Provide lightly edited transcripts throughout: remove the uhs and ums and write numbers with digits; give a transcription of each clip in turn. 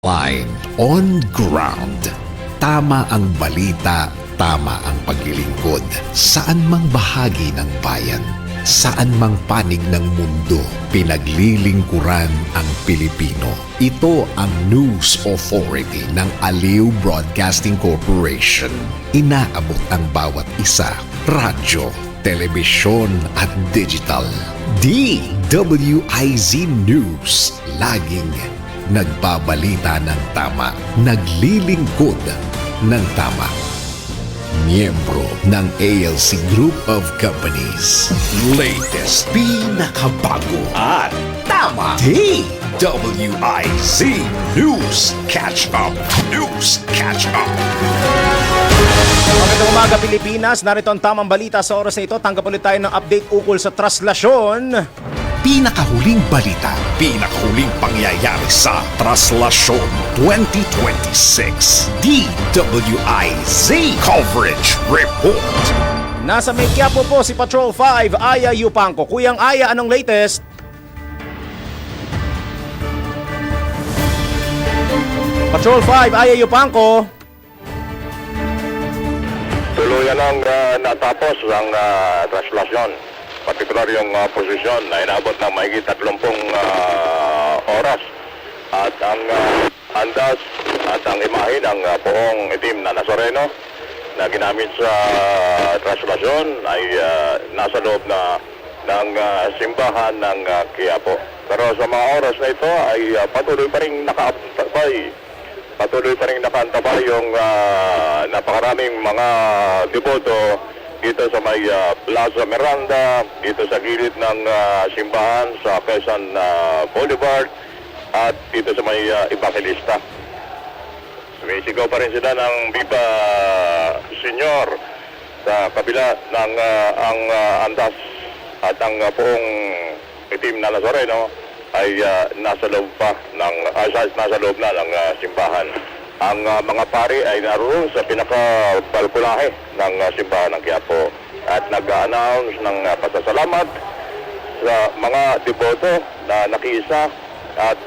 Line on ground. Tama ang balita, tama ang paglilingkod. Saan mang bahagi ng bayan, saan mang panig ng mundo, pinaglilingkuran ang Pilipino. Ito ang News Authority ng Aliw Broadcasting Corporation. Inaabot ang bawat isa, radyo, telebisyon at digital. DWIZ News, laging nagbabalita ng tama, naglilingkod ng tama. Miyembro ng ALC Group of Companies. Latest, pinakabago at tama. DWIZ News Catch Up. News Catch Up. Magandang umaga Pilipinas, narito ang tamang balita sa oras na ito. Tanggap ulit tayo ng update ukol sa traslasyon. Pinakahuling balita, pinakahuling pangyayari sa Traslasyon 2026. DWIZ Coverage Report. Nasa May Quiapo po si Patrol 5, Aya Yupanco. Kuyang Aya, anong latest? Patrol 5, Aya Yupanco. Tuluyan ang natapos ang traslasyon. Partikular yung posisyon na inabot ng mahigit 30 oras. At ang andas at ang imahe ng poong itim na Nazareno na ginamit sa traslasyon ay nasa loob ng simbahan ng Quiapo. Pero sa mga oras na ito ay patuloy pa rin nakaantabay. Patuloy pa rin nakaantabay yung napakaraming mga deboto dito sa may Plaza Miranda, dito sa gilid ng simbahan sa Quezon Boulevard at dito sa may Evangelista. Sumisigaw pa rin sila ng Viva Senyor sa kabila ng ang andas at ang poong itim na Nazareno ay nasa loob pa ng nasa loob na ng simbahan. Ang mga pari ay naroon sa pinaka-balkulahe ng simbahan ng Quiapo at nag-announce ng pasasalamat sa mga deboto na nakiisa at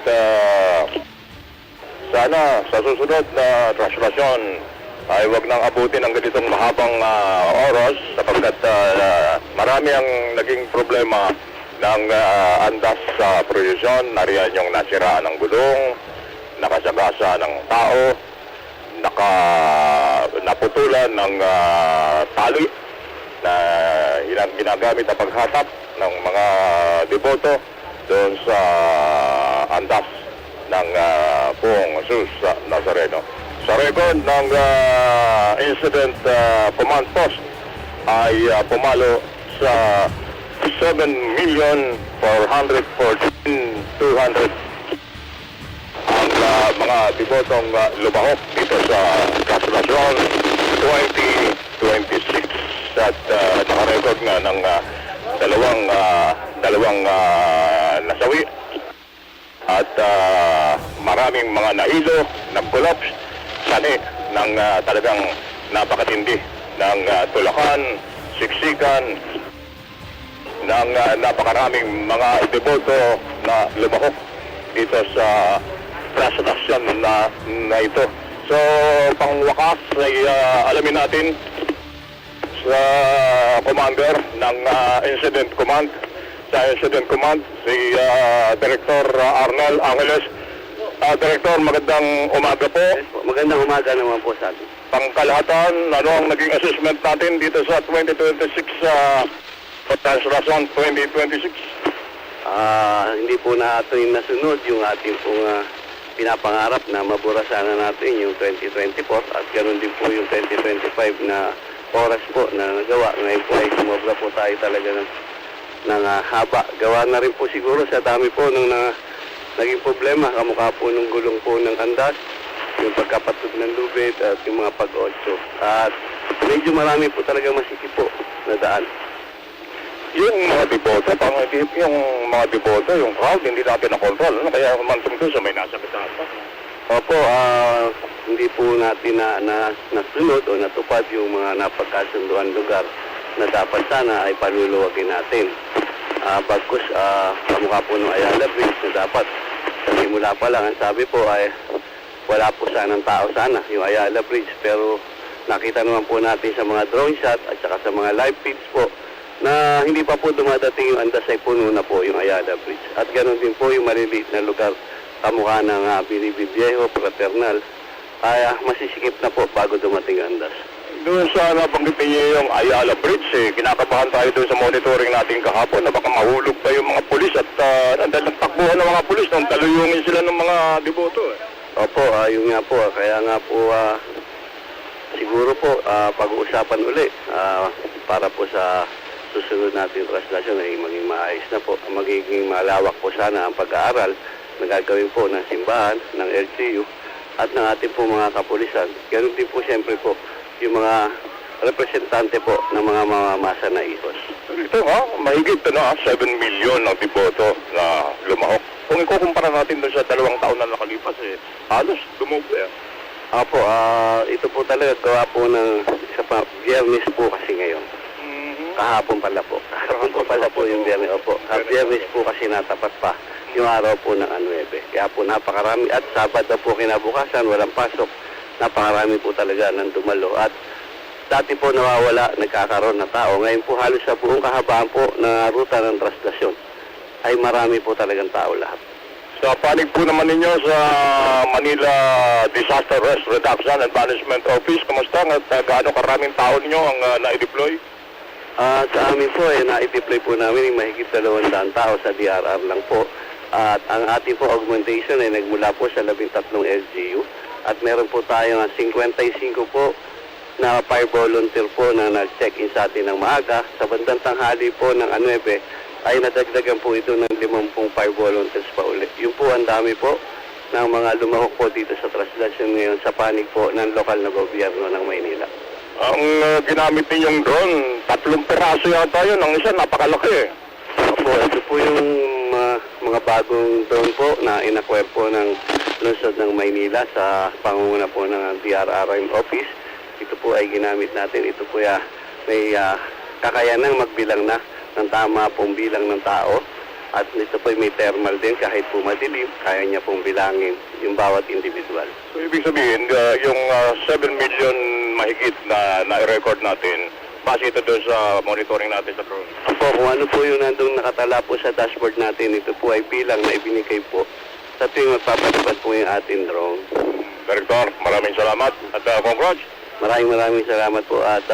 sana sa susunod na traslasyon ay wag nang abutin ang ganitong mahabang oras sapagkat marami ang naging problema ng andas sa prosesyon. Nariyan yung nasiraan ng gulong, nakasagasa ng tao, naputulan ng tali na ginagamit na paghatap ng mga deboto doon sa andas ng poong Jesus Nazareno. Sa record ng Incident Command Post ay pumalo sa 7,414,200 ang mga debotong lumahok dito sa traslasyon 2026 at nakarecord nga ng dalawang nasawi at maraming mga nailo, nag-collapse, sani ng talagang napakatindi ng tulakan, siksikan ng napakaraming mga deboto na lumahok dito sa traslasyon na ito. So, pangwakas ay alamin natin sa commander ng Incident Command. Sa Incident Command, si Director Arnel Angeles. Director, magandang umaga po. Magandang umaga naman po sa atin. Pangkalahatan, ano ang naging assessment natin dito sa 2026 traslasyon 2026? Hindi po natin nasunod yung ating pong pinapangarap na mabura sana natin yung 2024 at ganoon din po yung 2025 na oras po na nagawa. Ngayon po ay sumobra po tayo talaga ng haba. Gawa na rin po siguro sa dami po ng naging problema, kamukha po ng gulong po ng andas, yung pagkapatog ng lubid at yung mga pag-otso. At medyo marami po talaga masikip po na daan. Yung mga deboto, yung mga deboto, yung crowd, hindi natin na-control. Ano? Kaya umantong doon sa may nasa bitata. Opo, hindi po natin nasunod o natupad yung mga napagkasunduan lugar na dapat sana ay paluluwagin natin. Bagkus, kamukha po ng Ayala Bridge na dapat sa simula pa lang, ang sabi po ay wala po sanang tao sana, yung Ayala Bridge. Pero nakita naman po natin sa mga drone shot at saka sa mga live feeds po na hindi pa po dumadating yung andas ay puno na po yung Ayala Bridge. At ganoon din po yung maliliit na lugar kamukha ng Bilibid-Viejo, Fraternal. Kaya masisikip na po bago dumating ang andas. Doon sa nabanggitin niyo yung Ayala Bridge, kinakabahan tayo doon sa monitoring natin kahapon na baka mahulog pa yung mga pulis at nandang takbuhan ng mga pulis nung taluyungin sila ng mga deboto. Opo, yun nga po. Kaya nga po, siguro po, pag-uusapan uli para po sa susunod natin translasyon ay maging maayos na po. Magiging malawak po sana ang pag-aaral na gagawin po ng simbahan, ng LGU at ng ating po mga kapulisan. Ganun din po siyempre po yung mga representante po ng mga mamamasa na ihos. Ito mahigit 7 million ang deboto na lumahok. Kung ikukumpara natin doon sa 2 taon na nakalipas, halos dumugay. Opo, ito po talaga gawa po ng isa pa, Biyernes po kasi ngayon. Kahapon pala po. Kahapon po pala po yung Biyernes. Opo, Biyernes po kasi natapat pa yung araw po ng 9. Kaya po napakarami. At Sabado po kinabukasan, walang pasok. Napakarami po talaga ng dumalo. At dati po nawawala, nagkakaroon na tao. Ngayon po halos sa buong kahabaan po na ruta ng translasyon ay marami po talagang tao lahat. Sa panig po naman ninyo sa Manila Disaster Risk Reduction and Management Office, kamusta at gaano karaming tao ninyo ang na-deploy? Sa amin po, na-deploy po namin yung mahigit 200 tao sa DRR lang po. At ang ating po augmentation ay nagmula po sa 13 LGU. At meron po tayong 55 po na fire volunteer po na nag-check-in sa atin ng maaga. Sa bandang tanghali po ng 9 ay nadagdagan po ito ng 50 fire volunteers pa ulit. Yun po ang dami po ng mga lumahok po dito sa translasyon ngayon sa panig po ng lokal na gobyerno ng Maynila. Ang ginamit ninyong drone, 3 peraso yata yun. Ang isa napakalaki. Opo, ito po yung mga bagong drone po na in-acquire po ng lungsod ng Maynila sa pangunguna po ng DRRM office. Ito po ay ginamit natin. Ito po may kakayanang magbilang na ng tama pong bilang ng tao. At ito po may thermal din kahit po madilim, kaya niya pong bilangin yung bawat individual. So, ibig sabihin, yung 7 million mahigit na na-record natin, base ito doon sa monitoring natin sa drone. Opo, kung ano po yung nandun nakatala po sa dashboard natin, ito po ay bilang na ibinigay po sa tuwing magpapatupad po yung ating drone. Director, maraming salamat at congrats. Maraming salamat po at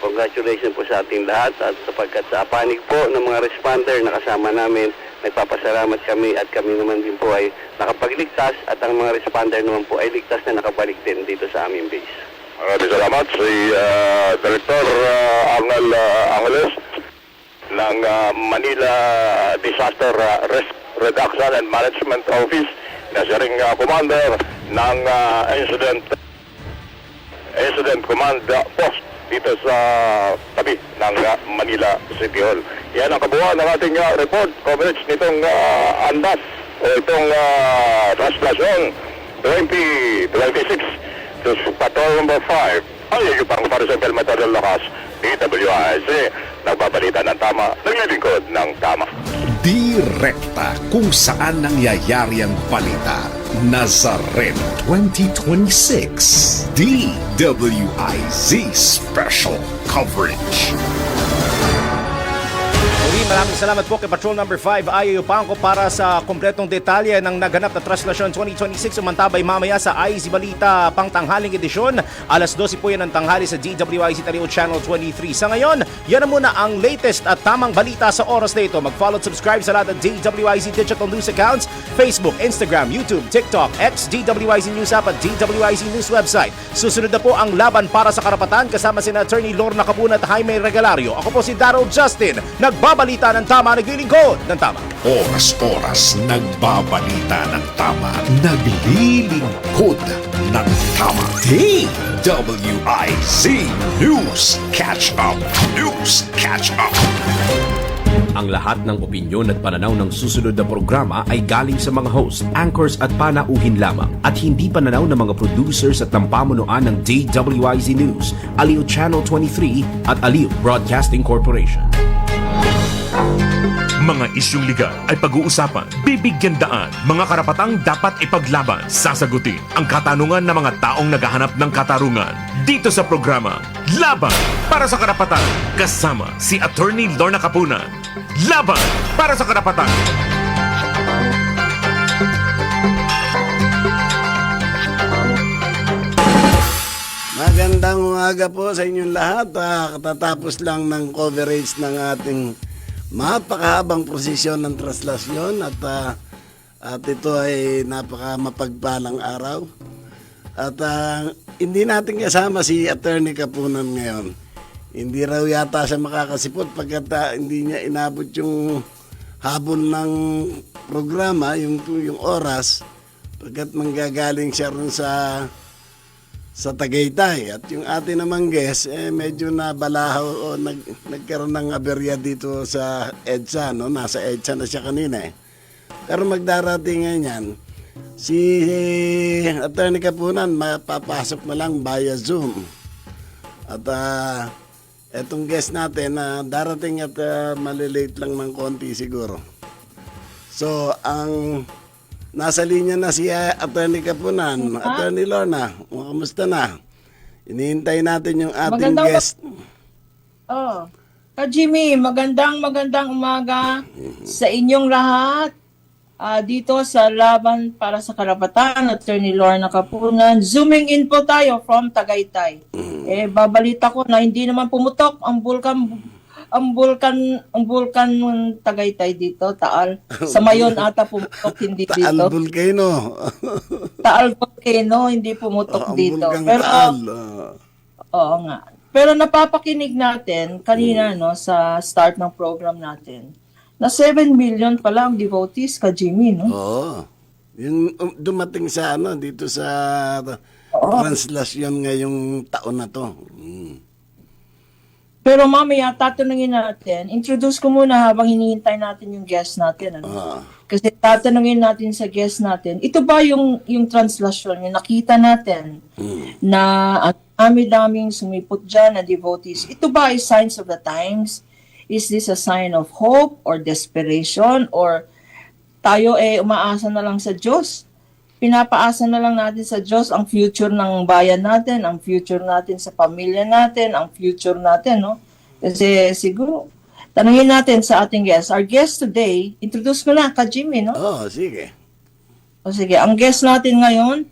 congratulations po sa ating lahat at sapagkat sa panig po ng mga responder na kasama namin, nagpapasalamat kami at kami naman din po ay nakapagligtas at ang mga responder naman po ay ligtas na nakabalik din dito sa aming base. Maraming salamat si Director Arnel Angeles ng Manila Disaster Risk Reduction and Management Office na siya ring commander ng Incident Command Post dito sa tabi ng Manila City Hall. Yan ang kabuuan ng ating report coverage nitong andas o itong translasyon 2026 to Patrol Number 5. Ay, yung parang para sa Pelmetal ng Lakas, DWIC, nagbabalita ng tama, naglilingkod ng tama. Direkta kung saan nangyayari ang balita. Nazaret 2026 DWIZ Special Coverage. Maraming salamat po kay Patrol Number 5 Ayo Pangko para sa kompletong detalye ng naganap na Translasyon 2026. Umantabay mamaya sa IZ Balita pangtanghaling edisyon. Alas 12 po yan ng tanghali sa DWIZ Talio Channel 23. Sa ngayon, yan na muna ang latest at tamang balita sa oras na ito. Mag-follow at subscribe sa lahat ng DWIZ Digital News accounts, Facebook, Instagram, YouTube, TikTok, X, DWIZ News App at DWIZ News website. Susunod na po ang laban para sa karapatan kasama sina Attorney Lorna Cabuna at Jaime Regalario. Ako po si Daryl Justin, nagbabalita ng tama, naglilingkod ng tama. Oras-oras nagbabalita ng tama, naglilingkod ng tama. DWIZ News Catch Up. News Catch Up. Ang lahat ng opinyon at pananaw ng susunod na programa ay galing sa mga host, anchors at panauhin lamang at hindi pananaw ng mga producers at ng pamunuan ng DWIZ News, Aliw Channel 23 at Aliw Broadcasting Corporation. Mga isyung legal ay pag-uusapan, bibigyan daan, mga karapatang dapat ipaglaban, sasagutin ang katanungan ng mga taong naghahanap ng katarungan. Dito sa programa, Laban para sa Karapatan, kasama si Attorney Lorna Capunan. Laban para sa Karapatan! Magandang umaga po sa inyong lahat. Katatapos lang ng coverage ng ating mapakahabang prosesyon ng traslasyon at ito ay napaka mapagpalang araw. At hindi natin kasama si Attorney Capunan ngayon. Hindi raw yata siya makakasipot pagkat hindi niya inabot yung habon ng programa, yung oras, pagkat manggagaling siya rin sa Tagaytay. At yung ating namang guest, medyo nabalahaw o nagkaroon ng aberya dito sa EDSA, no? Nasa EDSA na siya kanina eh. Pero magdarating ngayon yan, si Attorney Capunan mapapasok na lang via Zoom. At etong guest natin na darating at malilate lang ng konti siguro. So, ang nasa linya na si Attorney Capunan. Attorney Lorna, kamusta na? Inihintay natin yung ating guest. Jimmy, magandang umaga sa inyong lahat. Dito sa Laban para sa Karapatan, Attorney Lorna Capunan. Zooming in po tayo from Tagaytay. Babalita ko na hindi naman pumutok ang bulkan ng Tagaytay dito, Taal. Sa Mayon ata pumutok, hindi dito. Taal Volcano. Taal Volcano, hindi pumutok dito. Pero, Taal. oo nga. Pero napapakinig natin kanina sa start ng program natin na 7 million pala ang devotees ka, Jimmy, no? Oo. Yung dumating sa dito sa translasyon ngayong taon na to. Pero mamaya, tatanungin natin, introduce ko muna habang hinihintay natin yung guest natin. Kasi tatanungin natin sa guest natin, ito ba yung translasyon, yung nakita natin na at dami-daming sumipot dyan na devotees, ito ba ay signs of the times? Is this a sign of hope or desperation? Or tayo umaasa na lang sa Diyos? Pinapaasa na lang natin sa Diyos ang future ng bayan natin, ang future natin sa pamilya natin, ang future natin, no? Kasi siguro, tanungin natin sa ating guest. Our guest today, introduce ko na ka Jimmy, no? Sige. Sige, ang guest natin ngayon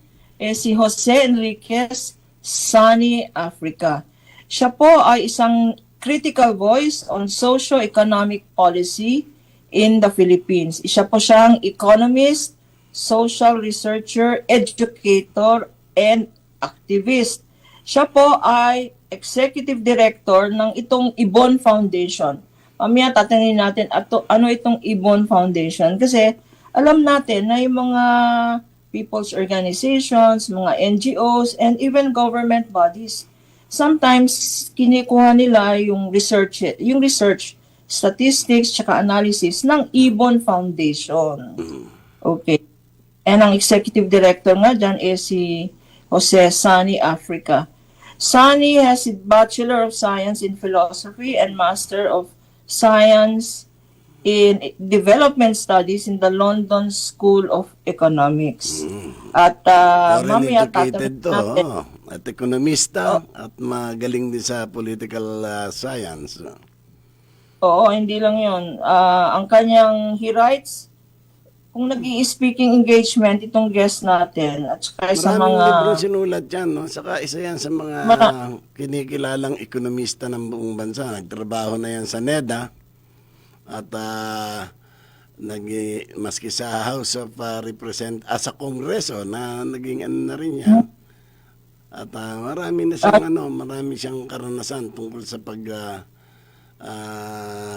si Jose Enriquez, Sunny Africa. Siya po ay isang critical voice on socio-economic policy in the Philippines. Siya po siyang economist, social researcher, educator, and activist. Siya po ay executive director ng itong Ibon Foundation. Mamaya tatanungin natin ano itong Ibon Foundation kasi alam natin na yung mga people's organizations, mga NGOs, and even government bodies, sometimes kinikuha nila yung research, statistics, tsaka analysis ng Ibon Foundation. Okay. And ang executive director nga dyan is si Jose Sunny Africa. Sunny has a Bachelor of Science in Philosophy and Master of Science in Development Studies in the London School of Economics. At mamaya educated to, natin. at ekonomista at magaling din sa political science. Oo, hindi lang yun. Ang kanyang, he writes, kung nag-i-speaking engagement itong guest natin at saka sa Maraming mga... libro sinulat yan, no? Saka isa yan sa mga kinikilalang ekonomista ng buong bansa. Nagtrabaho na yan sa NEDA at maski sa House of sa Kongreso na naging na rin yan. At marami na siyang marami siyang karanasan tungkol sa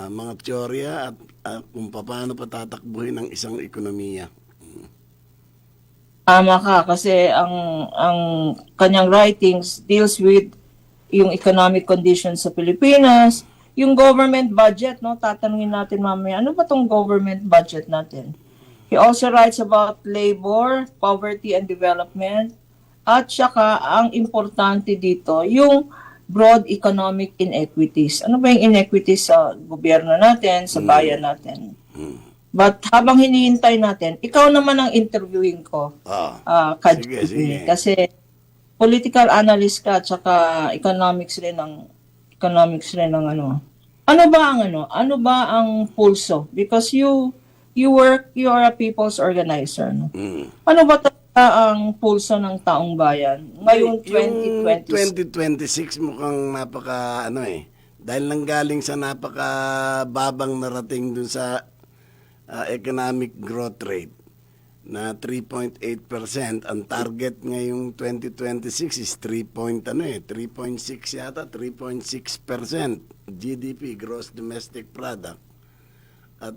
mga teorya at kung paano patatakbuhin ang isang ekonomiya. Tama ka kasi ang kanyang writings deals with yung economic conditions sa Pilipinas, yung government budget, no? Tatanungin natin mamaya, ano ba tong government budget natin? He also writes about labor, poverty and development, at saka ang importante dito, yung broad economic inequities. Ano ba yung inequities sa gobyerno natin, sa bayan natin? But habang hinihintay natin, ikaw naman ang interviewing ko, Sige, sige. kasi political analyst ka at saka economics rin ng ano. Ano ba ang pulso? Because you are a people's organizer, no? Ano ba talaga ang pulso ng taong bayan ngayong Yung 2020? 2026 mukhang dahil nanggaling sa napakababang narating dun sa economic growth rate na 3.8%. Ang target ngayong 2026 is 3.6 yata, 3.6% GDP, Gross Domestic Product. At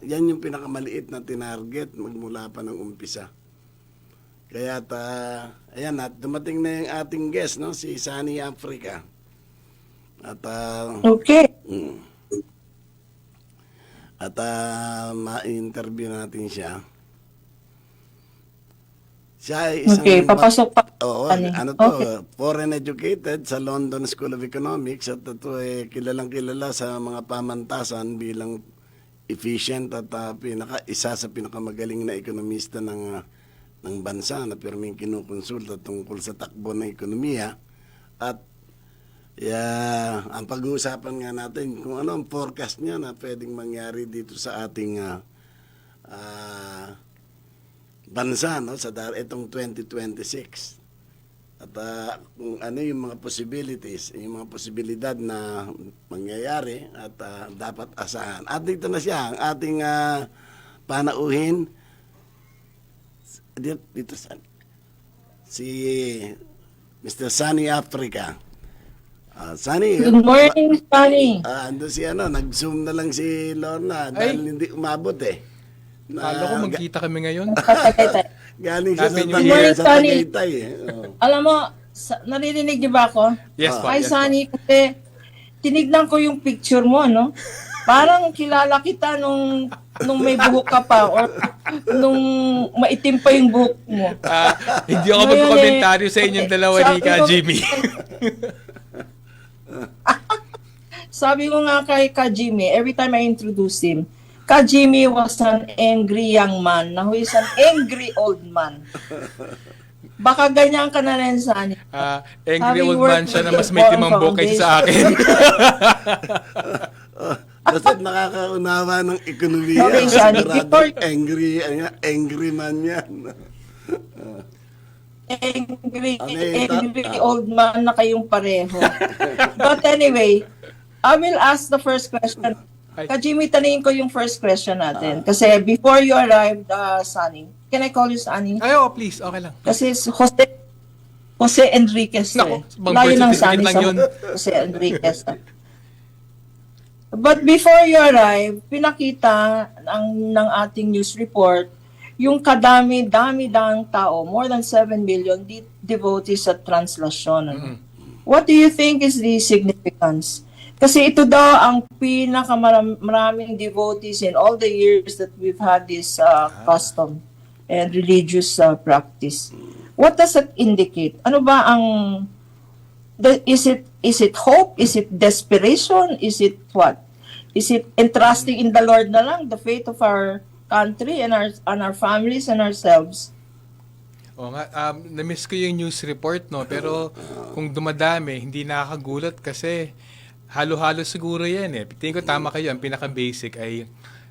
yan yung pinakamaliit na tinarget magmula pa ng umpisa. Kaya ayan, at dumating na yung ating guest, no, si Sunny Africa. At Okay. At ma-interview natin siya. Siya ay isang Okay, papasok pa. Oo, Okay. foreign educated sa London School of Economics at ito ay kilalang-kilala sa mga pamantasan bilang efficient at isa sa pinakamagaling na ekonomista ng bansa na pirming kinukonsulta tungkol sa takbo ng ekonomiya. At ang pag-uusapan nga natin kung ano ang forecast niya na pwedeng mangyari dito sa ating bansa, no, sa itong 2026. At kung ano yung mga possibilities, yung mga posibilidad na mangyayari at dapat asahan. At dito na siya, ang ating panauhin dito si Mr. Sunny Africa. Sunny. Good morning, Sunny. Ando si nag-zoom na lang si Lorna dahil hindi umabot eh. Kala ko magkita kami ngayon. Galing siya Happy sa New Year. Tagaytay eh. Alam mo, naririnig niyo ba ako? Yes po. Ay, Yes po. Sunny, kasi tinignan ko yung picture mo, no? Parang kilala kita nung may buhok ka pa or nung maitim pa yung buhok mo. Hindi ako Ngayon magkomentaryo sa inyong dalawa ni sabi Ka ko- Jimmy. Sabi ko nga kay Ka Jimmy, every time I introduce him, Ka Jimmy was an angry young man, na who is an angry old man. Baka ganyan ka na rin, Sunny. Angry Having old man worked siya na with mas may Reform timang buhok kaysa sa akin. Basta nakakaunawa ng ekonomiya. Okay, Sunny, Sigurado angry man yan. Angry old man na kayong pareho. But anyway, I will ask the first question. Ka Jimmy, tanungin ko yung first question natin. Kasi before you arrived, Sunny, can I call you Sunny? Ay, oh, please. Okay lang. Kasi Jose Enriquez. Naku, bang Layo birth ng certificate Sunny lang sa yun. Jose Enriquez. But before you arrived, pinakita ng ating news report yung kadami-dami-dang tao, more than 7 million devotees sa translasyon. What do you think is the significance? Kasi ito daw ang pinakamaraming devotees in all the years that we've had this custom and religious practice. What does it indicate? Ano ba ang is it hope? Is it desperation? Is it what? Is it entrusting in the Lord na lang, the fate of our country and our families and ourselves? O nga, na-miss ko yung news report, no? Pero kung dumadami, hindi nakakagulat kasi halo-halo siguro yan eh. Tingin ko tama kayo, ang pinaka-basic ay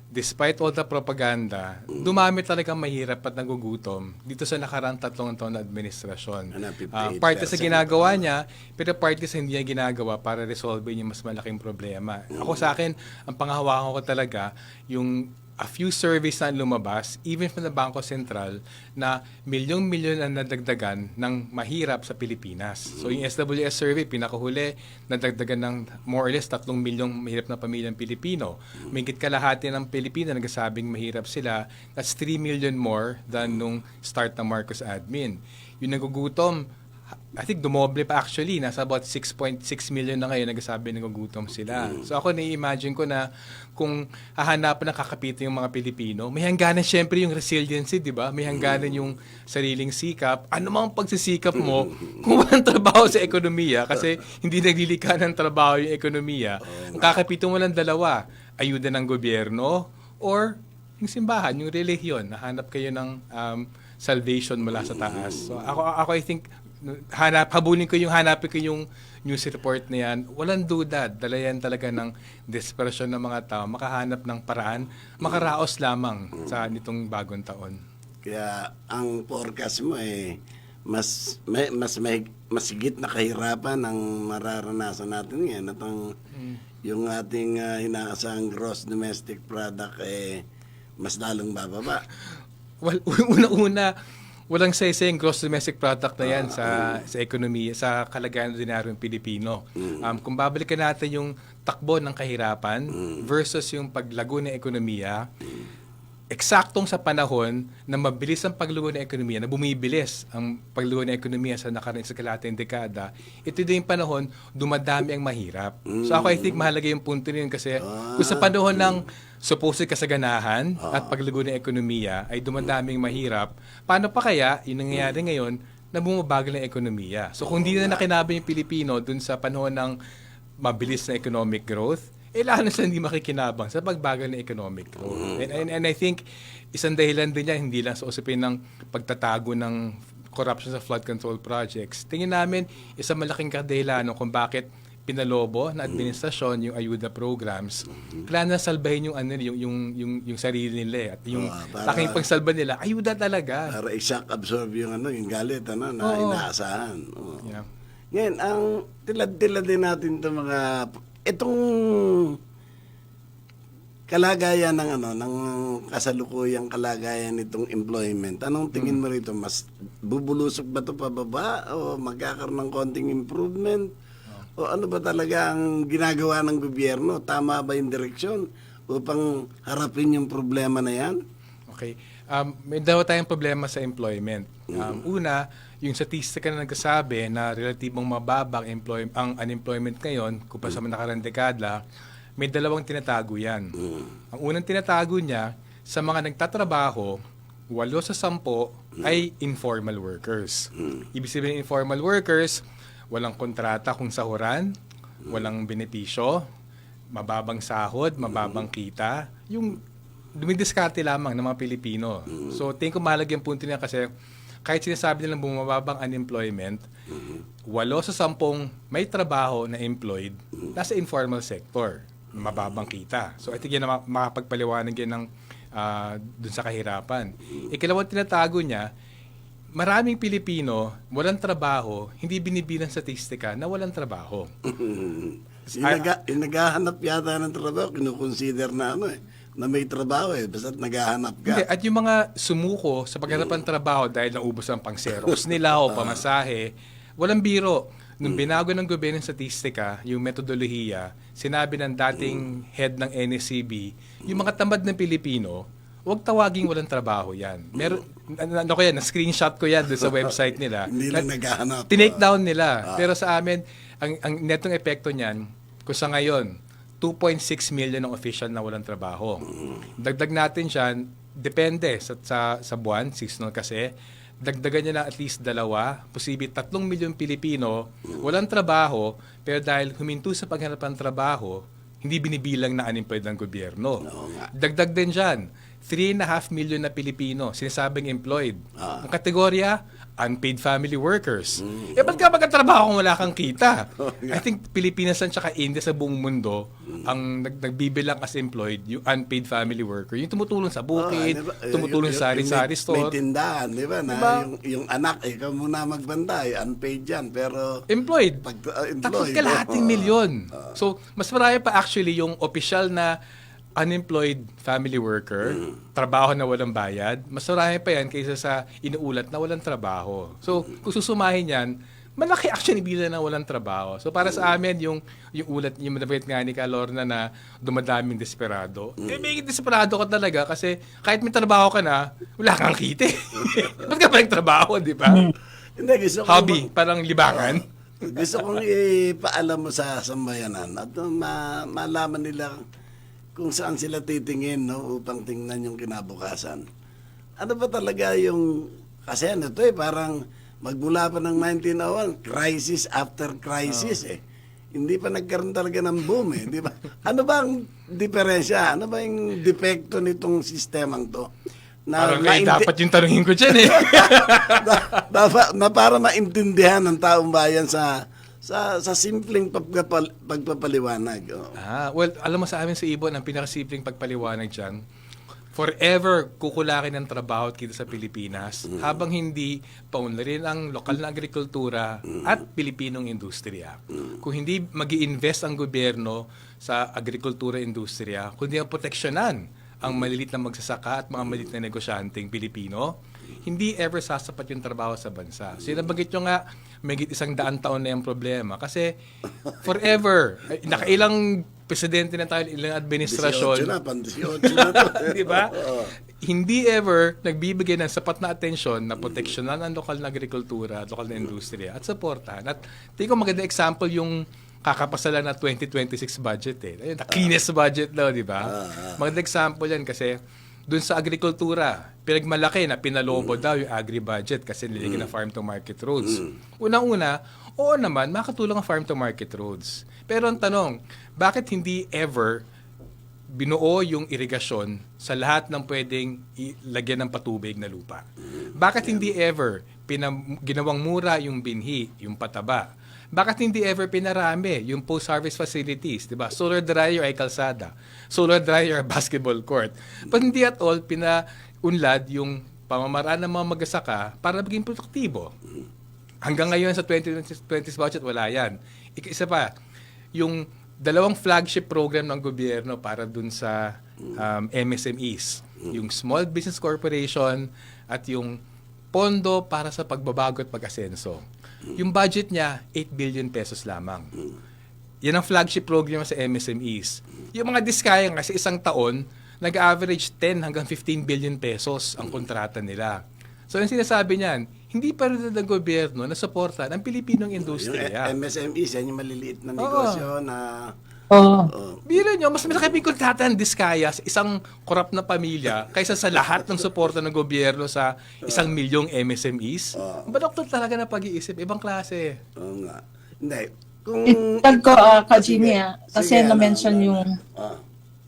despite all the propaganda, dumami talagang mahirap at nagugutom dito sa nakarang 3 taon na administrasyon. 58%. Parte sa ginagawa niya, pero parte sa hindi niya ginagawa para resolve yung mas malaking problema. Ako sa akin, ang panghahawakan ko talaga, yung a few surveys na lumabas, even from the Bangko Sentral, na milyong-milyon ang nadagdagan ng mahirap sa Pilipinas. So yung SWS survey, pinakahuli, nadagdagan ng more or less 3 milyong mahirap na pamilyang Pilipino. Mahigit kalahati ng Pilipino nagsasabing mahirap sila. That's 3 million more than nung start ng Marcos admin. Yung nagugutom, I think dumoble pa actually. Nasa about 6.6 million na ngayon nagsasabi nagugutom sila. So ako na-imagine ko na kung hahanapan ng kakapitan yung mga Pilipino, may hangganan syempre yung resiliency, di ba? May hangganan yung sariling sikap. Ano mang pagsisikap mo kung walang trabaho sa ekonomiya kasi hindi naglilika ng trabaho yung ekonomiya. Ang kakapitan mo lang dalawa, ayuda ng gobyerno or yung simbahan, yung relihiyon, nahanap kayo ng salvation mula sa taas. So ako I think hanapin ko yung news report na yan. Walang duda, dala yan talaga ng desperasyon ng mga tao, makahanap ng paraan, makaraos lamang sa nitong bagong taon. Kaya ang forecast mo mas higit na kahirapan ang mararanasan natin ngayon at yung ating inaasahang gross domestic product mas lalong bababa. Well, una-una, walang saysayang gross domestic product na yan sa ekonomiya, sa kalagayan ng ordinaryong Pilipino. Kung babalikan natin yung takbo ng kahirapan versus yung paglago ng ekonomiya, eksaktong sa panahon na mabilis ang paglugo ng ekonomiya, na bumibilis ang paglugo ng ekonomiya sa kalahating dekada, ito din yung panahon dumadami ang mahirap. So ako I think mahalaga yung punto rin kasi kung sa panahon ng supposed kasaganahan at paglugo ng ekonomiya ay dumadaming mahirap, paano pa kaya yung nangyayari ngayon na bumabagal ng ekonomiya? So kung hindi na nakinabang yung Pilipino dun sa panahon ng mabilis na economic growth, lalo siya hindi makikinabang sa pagbagal ng economic growth. And I think isang dahilan din niya, hindi lang sa usapin ng pagtatago ng corruption sa flood control projects. Tingin namin, isang malaking kadahilan kung bakit pinalobo na administrasyon yung ayuda programs. Kailangan na salbahin yung sarili nila. At yung laking pagsalba nila, ayuda talaga. Para i-shock absorb yung galit na inaasahan. Yeah. Ngayon, ang tilad-tilad din natin itong kalagayan ng kasalukuyang kalagayan nitong employment. Anong tingin mo rito? Mas bubulusok ba ito pababa o magkakaroon ng konting improvement? O ano ba talaga ang ginagawa ng gobyerno? Tama ba yung direksyon upang harapin yung problema na yan? Okay. May daw tayong problema sa employment. Una, yung statistika na nagsasabi na relatibong mababa ang unemployment ngayon kumpara sa nakarang dekada, may dalawang tinatago yan. Ang unang tinatago niya, sa mga nagtatrabaho, 8 sa 10 ay informal workers. Ibig sabihin informal workers, walang kontrata kung sahuran, walang benepisyo, mababang sahod, mababang kita, yung dumidiskarte lamang ng mga Pilipino. So, tingin ko mahalaga yung punto niya kasi kahit sinasabi nilang bumababang unemployment, 8 sa 10 may trabaho na employed nasa informal sector, mababang kita. So, I think yan na makapagpaliwanag yan ng dun sa kahirapan. Ikalawang tinatago niya, maraming Pilipino, walang trabaho, hindi binibilang statistika na walang trabaho. Naghahanap yata ng trabaho, kinukonsider na na may trabaho basta't naghahanap ka. Hindi, at yung mga sumuko sa paghanap ng trabaho dahil naubos ang pang-xerox nila o pamasahe, walang biro. Nung binago ng gobyerno ng statistika, yung metodolohiya, sinabi ng dating head ng NSCB, yung mga tamad ng Pilipino, huwag tawaging walang trabaho yan. Meron, na-screenshot ko yan doon sa website nila. Hindi lang naghahanap. Tinake down nila. Pero sa amin, ang netong epekto niyan, kung sa ngayon, 2.6 million ng official na walang trabaho. Dagdag natin siya, depende sa buwan, seasonal kasi, dagdagan niya lang at least 2, posible 3 milyong Pilipino walang trabaho, pero dahil huminto sa paghanap ng trabaho, hindi binibilang na unemployed ng gobyerno. Dagdag din dyan, 3.5 million na Pilipino sinasabing employed. Ang kategorya, unpaid family workers. Ba't ka magkatrabaho kung wala kang kita? I think Pilipinas at saka India sa buong mundo ang nagbibilang as employed, yung unpaid family worker. Yung tumutulong sa bukid, tumutulong sa sari-sari store. May tindahan, di ba? Na yung anak, ikaw muna magbantay, unpaid yan, pero employed. Employed. Kalahating milyon. So, mas marami pa actually yung official na unemployed family worker, trabaho na walang bayad, mas marami pa yan kaysa sa inuulat na walang trabaho. So, kung susumahin yan, malaki actually bilang na walang trabaho. So, para sa amin, yung ulat, yung manabit nga ni Lorna na dumadaming desperado, may desperado ka talaga kasi kahit may trabaho ka na, wala kang kita. Ba't ka pa yung trabaho, di ba? Hindi, hobby, parang libangan. Gusto kong ipaalam mo sa sambayanan at malaman nila kung saan sila titingin upang tingnan yung kinabukasan. Ano ba talaga yung, kasi parang magmula pa ng 1901, crisis after crisis hindi pa nagkaroon talaga ng boom eh, di ba? Ano ba ang diferensya? Ano ba yung depekto nitong sistemang to? Parang kayo dapat yung tanungin ko dyan eh. na para maintindihan ng taong bayan sa simpleng pagpapaliwanag. Oh. Well, alam mo sa amin sa Ibon, ang pinakasimpleng pagpaliwanag dyan, forever kukulakin ng trabaho at kita sa Pilipinas habang hindi paunlarin ang lokal na agrikultura at Pilipinong industriya. Kung hindi mag-i-invest ang gobyerno sa agrikultura industriya, kundi ang proteksyonan ang malilit na magsasaka at mga malilit na negosyanteng Pilipino, hindi ever sasapat yung trabaho sa bansa. So yung nabanggit nyo nga, may 100 taon na yung problema. Kasi forever, nakailang presidente na tayo, ilang administrasyon. 18 na, 18 na to. Di ba? Hindi ever nagbibigay ng sapat na atensyon na proteksyonan ang lokal na agrikultura, lokal na industriya at supportahan. At tingin ko maganda example yung kakapasala na 2026 budget eh. Ayun, the cleanest budget daw, di ba? Maganda example yan kasi dun sa agrikultura, pinagmalaki na pinalobo daw yung agri-budget kasi niligyan na farm-to-market roads. Unang-una, oo naman, makatulong ang farm-to-market roads. Pero ang tanong, bakit hindi ever binuo yung irigasyon sa lahat ng pwedeng lagyan ng patubig na lupa? Bakit hindi ever ginawang mura yung binhi, yung pataba? Bakit hindi ever pinarami yung post-harvest facilities, 'di ba? Solar dryer ay kalsada, solar dryer basketball court. But hindi at all pinaunlad yung pamamaraan ng mga magsasaka para maging produktibo. Hanggang ngayon sa 2020 budget wala 'yan. Isa pa, yung dalawang flagship program ng gobyerno para dun sa MSMEs, yung Small Business Corporation at yung pondo para sa pagbabago at pag-asenso. Yung budget niya, 8 billion pesos lamang. Yan ang flagship program sa MSMEs. Yung mga diskaya nga sa isang taon, nag-average 10 hanggang 15 billion pesos ang kontrata nila. So yung sinasabi niyan, hindi pa rin ng gobyerno na suporta ng Pilipinong industriya. Yung MSMEs, yan yung maliliit na negosyo na... Biro nyo, mas malaki kontrata ng diskaya sa isang korap na pamilya kaysa sa lahat ng suporta ng gobyerno sa 1 milyong MSMEs. Ba doktor talaga na pag-iisip? Ibang klase. Oo nga. Hindi. Kung... Itag ko, Kajimi, kasi Sige, na-mention yung...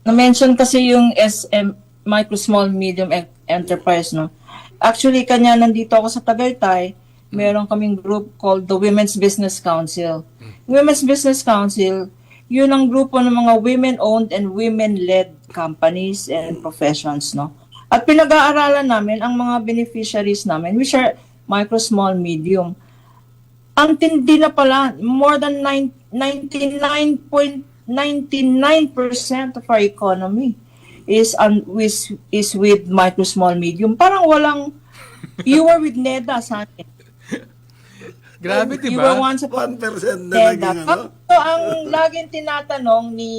Na-mention kasi yung SM, Micro, Small, Medium Enterprise, no? Actually, kanya nandito ako sa Tagaytay, meron kaming group called the Women's Business Council. Women's Business Council, yun ang grupo ng mga women-owned and women-led companies and professions, no? At pinag-aaralan namin ang mga beneficiaries namin, which are micro, small, medium. Ang tindi na pala, more than 99.99% of our economy is with micro, small, medium. Parang walang, you were with NEDA sa akin. Grabe, di You were ba? once upon 1% na naging ano? So, ang laging tinatanong ni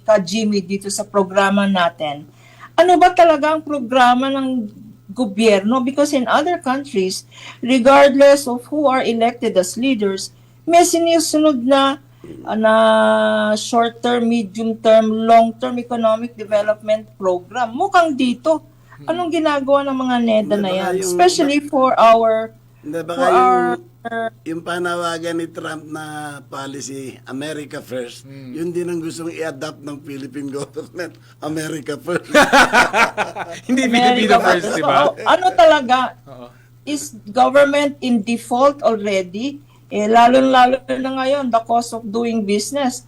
Kajimi dito sa programa natin, ano ba talaga ang programa ng gobyerno? Because in other countries, regardless of who are elected as leaders, may sinusunod na short-term, medium-term, long-term economic development program. Mukhang dito, anong ginagawa ng mga NEDA na yan? Especially for our... Hindi, baka yung panawagan ni Trump na policy, America First, yun din ang gustong i-adapt ng Philippine government, America First. Hindi Filipino first, di ba? So, ano talaga, is government in default already? Lalo-lalo na ngayon, the cost of doing business.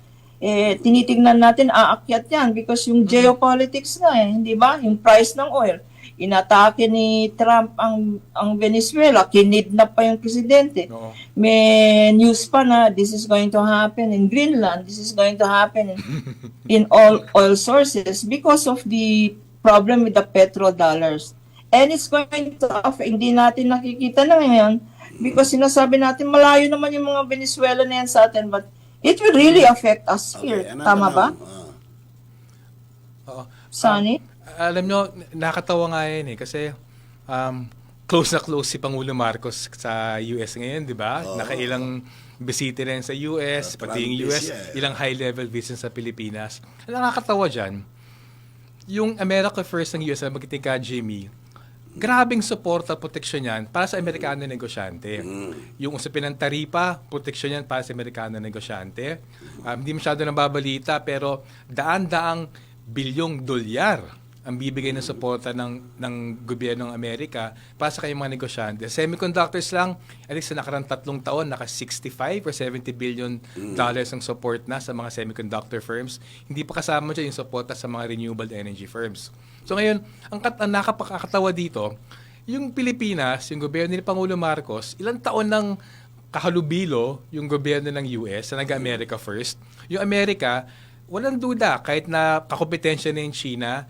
Tinitingnan natin, aakyat yan because yung geopolitics na hindi ba? Yung price ng oil. Inatake ni Trump ang Venezuela, kinidnap pa yung presidente. Oo. May news pa na this is going to happen in Greenland, this is going to happen in all oil sources because of the problem with the petrodollars. And it's going to affect, hindi natin nakikita na ngayon because sinasabi natin malayo naman yung mga Venezuela na yan sa atin, but it will really affect us here. Tama ba? Oo. Sunny? Alam nyo, nakatawa nga yan kasi close na close si Pangulo Marcos sa US ngayon, di ba? Nakailang bisita rin sa US, pati yung US, ilang high-level visits sa Pilipinas. Ang nakakatawa dyan, yung America First ng US, magiting ka, Jimmy, grabing support at proteksyon yan para sa Amerikano na negosyante. Yung usapin ng taripa, proteksyon yan para sa Amerikano na negosyante. Hindi masyado nababalita pero daan-daang bilyong dolyar ang bibigay ng suporta ng gobyerno ng Amerika para sa kanyang mga negosyante. Semiconductors lang, at least sa nakarang 3 taon, naka 65 or 70 billion dollars ang support na sa mga semiconductor firms. Hindi pa kasama dyan yung suporta sa mga renewable energy firms. So ngayon, ang nakapakatawa dito, yung Pilipinas, yung gobyerno ni Pangulo Marcos, ilang taon nang kahalubilo yung gobyerno ng US na nag-America first. Yung Amerika, walang duda, kahit na kakompetensya na yung China,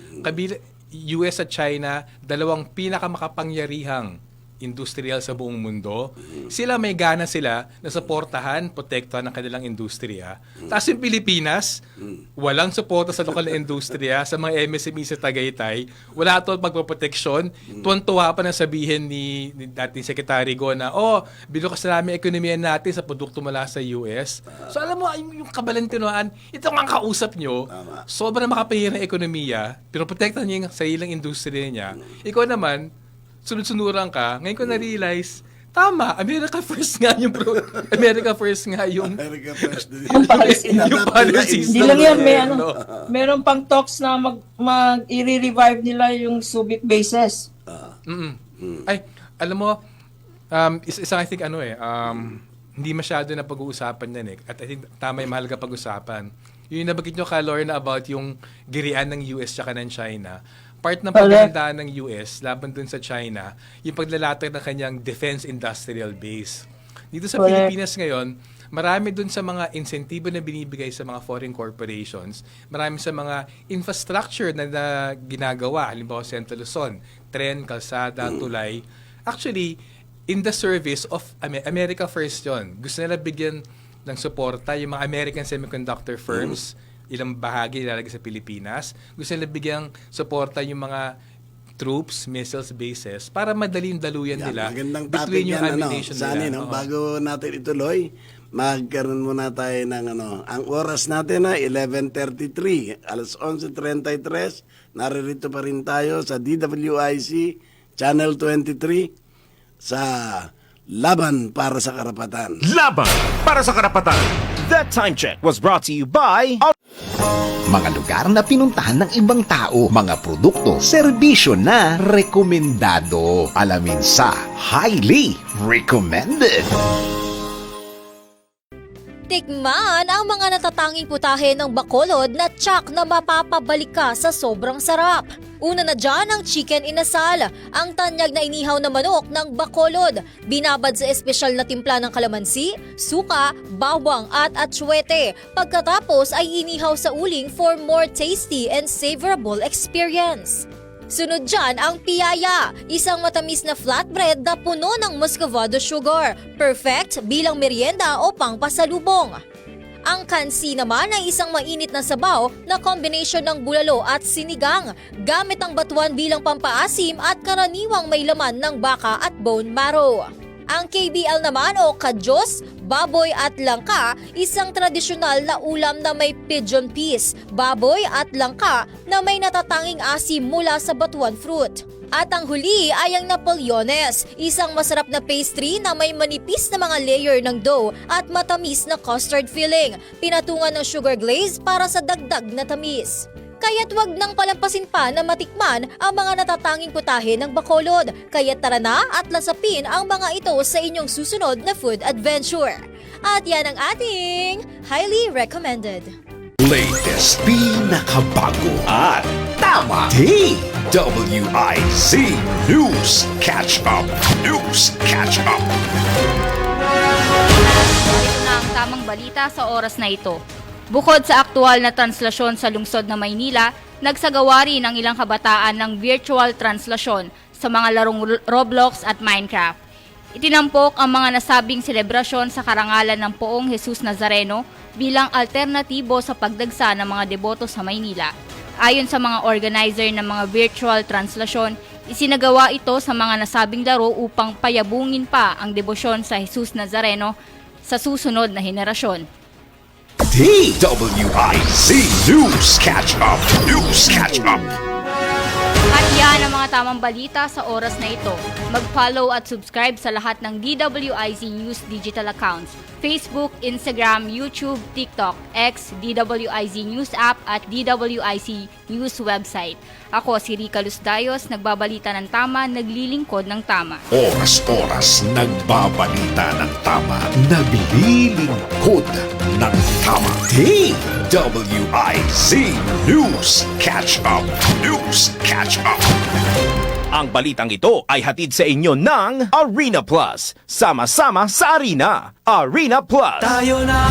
US at China, dalawang pinakamakapangyarihang industrial sa buong mundo. Sila may gana sila na suportahan, protektahan ng kanilang industriya. Tapos yung Pilipinas, walang suporta sa lokal na industriya, sa mga MSME sa Tagaytay, wala ito pagpaproteksyon. Tuwan-tuwa pa na sabihin ni dating Secretary Go na, bilukas na namin ekonomiya natin sa produkto mula sa US. So alam mo, yung kabalintinoan, itong mga kausap nyo, sobrang makapahirang ekonomiya, pero protektahan niya yung sariling industriya niya. Ikaw naman, sunod-sunuran ka, ngayon ko na-realize, tama, America first nga yung America first nga yung America first. Ang policy na. yung policy. Hindi lang yan, meron pang talks na i-revive nila yung Subic bases. Ay, alam mo, isa I think hindi masyado na pag-uusapan yan At I think tama yung mahalaga pag-usapan. Yung nabanggit nyo ka, Lorna, about yung girian ng US tsaka ng China. Part ng paghandaan ng US laban dun sa China, yung paglalatag ng kanyang defense industrial base. Dito sa Pilipinas ngayon, marami dun sa mga insentibo na binibigay sa mga foreign corporations, marami sa mga infrastructure na ginagawa, halimbawa Central Luzon, tren, kalsada, tulay. Actually, in the service of America First yun. Gusto nila bigyan ng suporta yung mga American semiconductor firms, ilang bahagi ilalagay sa Pilipinas. Gusto nila bigyang suporta yung mga troops, missiles bases para madaling daluyan nila Magandang topic between yung yan, ammunition Sani, nila. bago natin ituloy, magkaroon muna tayo ng ang oras natin na 11:33, alas 11:33, naririto pa rin tayo sa DWIC Channel 23 sa Laban para sa Karapatan. Laban para sa karapatan. That time check was brought to you by Mga lugar na pinuntahan ng ibang tao, mga produkto, serbisyo na rekomendado. Alamin sa Highly Recommended. Tikman ang mga natatanging putahe ng Bacolod na tsak na mapapabalik ka sa sobrang sarap. Una na dyan ang chicken inasal, ang tanyag na inihaw na manok ng Bacolod. Binabad sa espesyal na timpla ng kalamansi, suka, bawang at atsuete. Pagkatapos ay inihaw sa uling for more tasty and savorable experience. Sunod dyan ang piyaya, isang matamis na flatbread na puno ng muscovado sugar. Perfect bilang merienda o pangpasalubong. Ang kansi naman ay isang mainit na sabaw na combination ng bulalo at sinigang. Gamit ang batuan bilang pampaasim at karaniwang may laman ng baka at bone marrow. Ang KBL naman o kadyos, baboy at langka, isang tradisyonal na ulam na may pigeon peas, baboy at langka na may natatanging asim mula sa batuan fruit. At ang huli ay ang Napoleones, isang masarap na pastry na may manipis na mga layer ng dough at matamis na custard filling, pinatungan ng sugar glaze para sa dagdag na tamis. Kaya't wag nang palampasin pa na matikman ang mga natatanging putahe ng Bacolod. Kaya't tara na at lasapin ang mga ito sa inyong susunod na food adventure. At yan ang ating highly recommended. Latest, pinakabago at tama. DWIZ News Catch Up. News Catch Up. Ito na ang tamang balita sa oras na ito. Bukod sa aktual na translasyon sa lungsod na Maynila, nagsagawa rin ang ilang kabataan ng virtual translasyon sa mga larong Roblox at Minecraft. Itinampok ang mga nasabing selebrasyon sa karangalan ng Poong Jesus Nazareno bilang alternatibo sa pagdagsa ng mga deboto sa Maynila. Ayon sa mga organizer ng mga virtual translasyon, isinagawa ito sa mga nasabing laro upang payabungin pa ang debosyon sa Jesus Nazareno sa susunod na henerasyon. DWIZ News Catch Up. News Catch Up. At yan ang mga tamang balita sa oras na ito. Mag-follow at subscribe sa lahat ng DWIZ News digital accounts. Facebook, Instagram, YouTube, TikTok, X, DWIZ News app at DWIZ News website. Ako si Rica Lusdayos, nagbabalita ng tama, naglilingkod ng tama. Oras-oras nagbabalita ng tama, naglilingkod ng tama. DWIZ News Catch Up. News Catch Up. Ang balitang ito ay hatid sa inyo ng Arena Plus. Sama-sama sa Arena. Arena Plus. Tayo na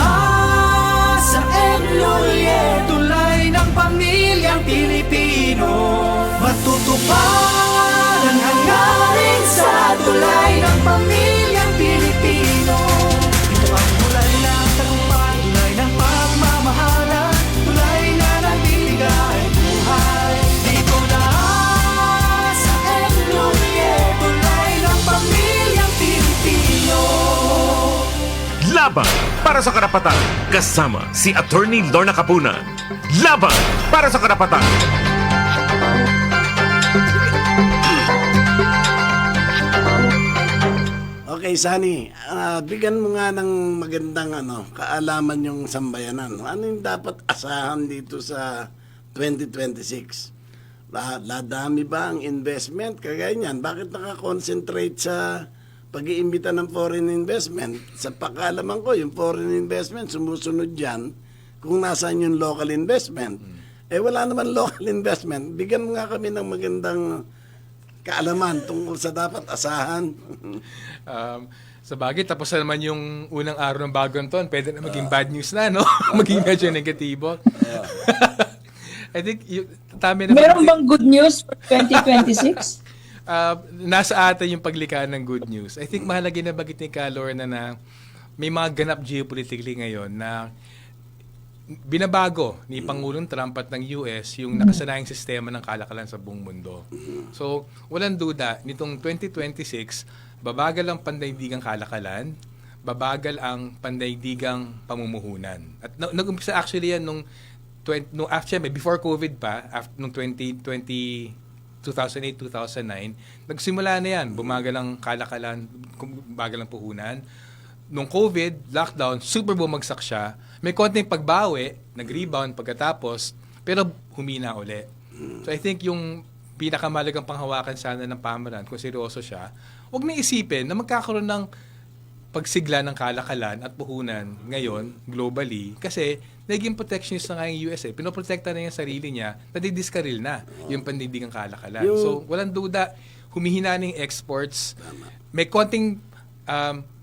sa Enloye, tulay ng pamilyang Pilipino. Matutupad ang hangarin sa tulay ng pamilyang Pilipino. Ito ang tulay ng tagumpay, tulay ng pagmamahalan, tulay na nagbibigay buhay. Dito na sa Enloye, tulay ng pamilyang Pilipino. Laban para sa karapatan kasama si Attorney Lorna Capunan. Laban para sa karapatan. Okay, Sunny, bigyan mo nga ng magandang kaalaman yung sambayanan. Ano yung dapat asahan dito sa 2026? Ladami ba ang investment? Kagaya niyan, bakit nakakonsentrate sa pag-iimbita ng foreign investment? Sa pagkaalaman ko, yung foreign investment, sumusunod dyan kung nasaan yung local investment. Wala naman local investment. Bigyan mo nga kami ng magandang kaalaman tungkol sa dapat asahan. Sa bagay, tapos na naman yung unang araw ng bagong taon, pwede na maging bad news na, no? Maging medyo negatibo. I think, tama na. Meron bang good news for 2026? Nasa atin yung paglikaan ng good news. I think mahalaga na bagit ni Lorna na may mga ganap geopolitically ngayon na binabago ni Pangulong Trump at ng US yung nakasanayang sistema ng kalakalan sa buong mundo. So, walang duda, nitong 2026, babagal ang pandaigdigang kalakalan, babagal ang pandaigdigang pamumuhunan. At nag-umpisa actually yan actually, before COVID pa, nung 2008, 2009, nagsimula na yan. Bumagal ang kalakalan, bumagal ang puhunan. Nung COVID, lockdown, super bumagsak siya. May konting pagbawi, nag-rebound pagkatapos, pero humina uli. So I think yung pinakamalagang panghawakan sana ng pamahalaan, kung seryoso siya, huwag na isipin na magkakaroon ng pagsigla ng kalakalan at puhunan ngayon, globally, kasi naging protectionist na nga yung USA. Pinoprotekta na yung sarili niya, nadidiskaril na yung pandidigang kalakalan. So walang duda, humihina na yung exports. May konting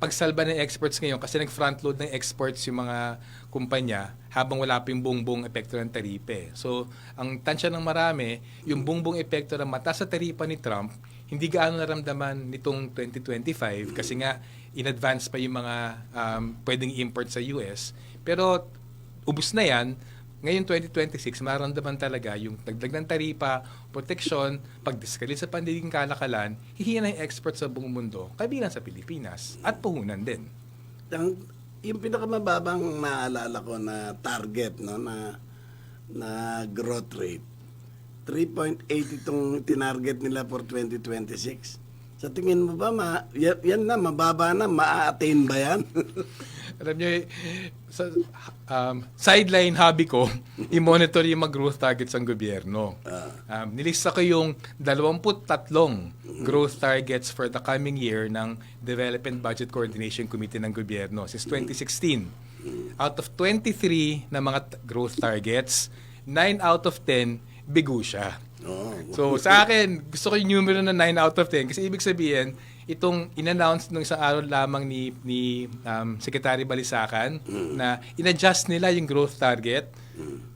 pagsalba ng exports ngayon kasi nag-frontload ng exports yung mga kumpanya habang wala pa yung buong epekto ng taripe. So, ang tansya ng marami, yung buong epekto ng mataas sa taripa ni Trump, hindi gaano naramdaman nitong 2025 kasi nga in advance pa yung mga pwedeng import sa US. Pero ubus na yan. Ngayon 2026, maramdaman talaga yung dagdag ng taripa, proteksyon, pagdiskaril sa pandiging kalakalan, hihina yung export sa buong mundo, kabilang sa Pilipinas, at puhunan din. Yung pinakamababang naalala ko na target na growth rate, 3.8 itong tinarget nila for 2026. Sa tingin mo ba, yan na, mababa na, maa-attain ba yan? Alam niyo, sa sideline hobby ko, i-monitor yung mga growth targets ng gobyerno. Nilista ko yung 23 growth targets for the coming year ng Development Budget Coordination Committee ng gobyerno since 2016. Out of 23 na mga growth targets, 9 out of 10 bigo siya. So sa akin, gusto ko yung numero na 9 out of 10 kasi ibig sabihin, itong in-announce nung isang araw lamang ni Secretary Balisacan na in-adjust nila yung growth target,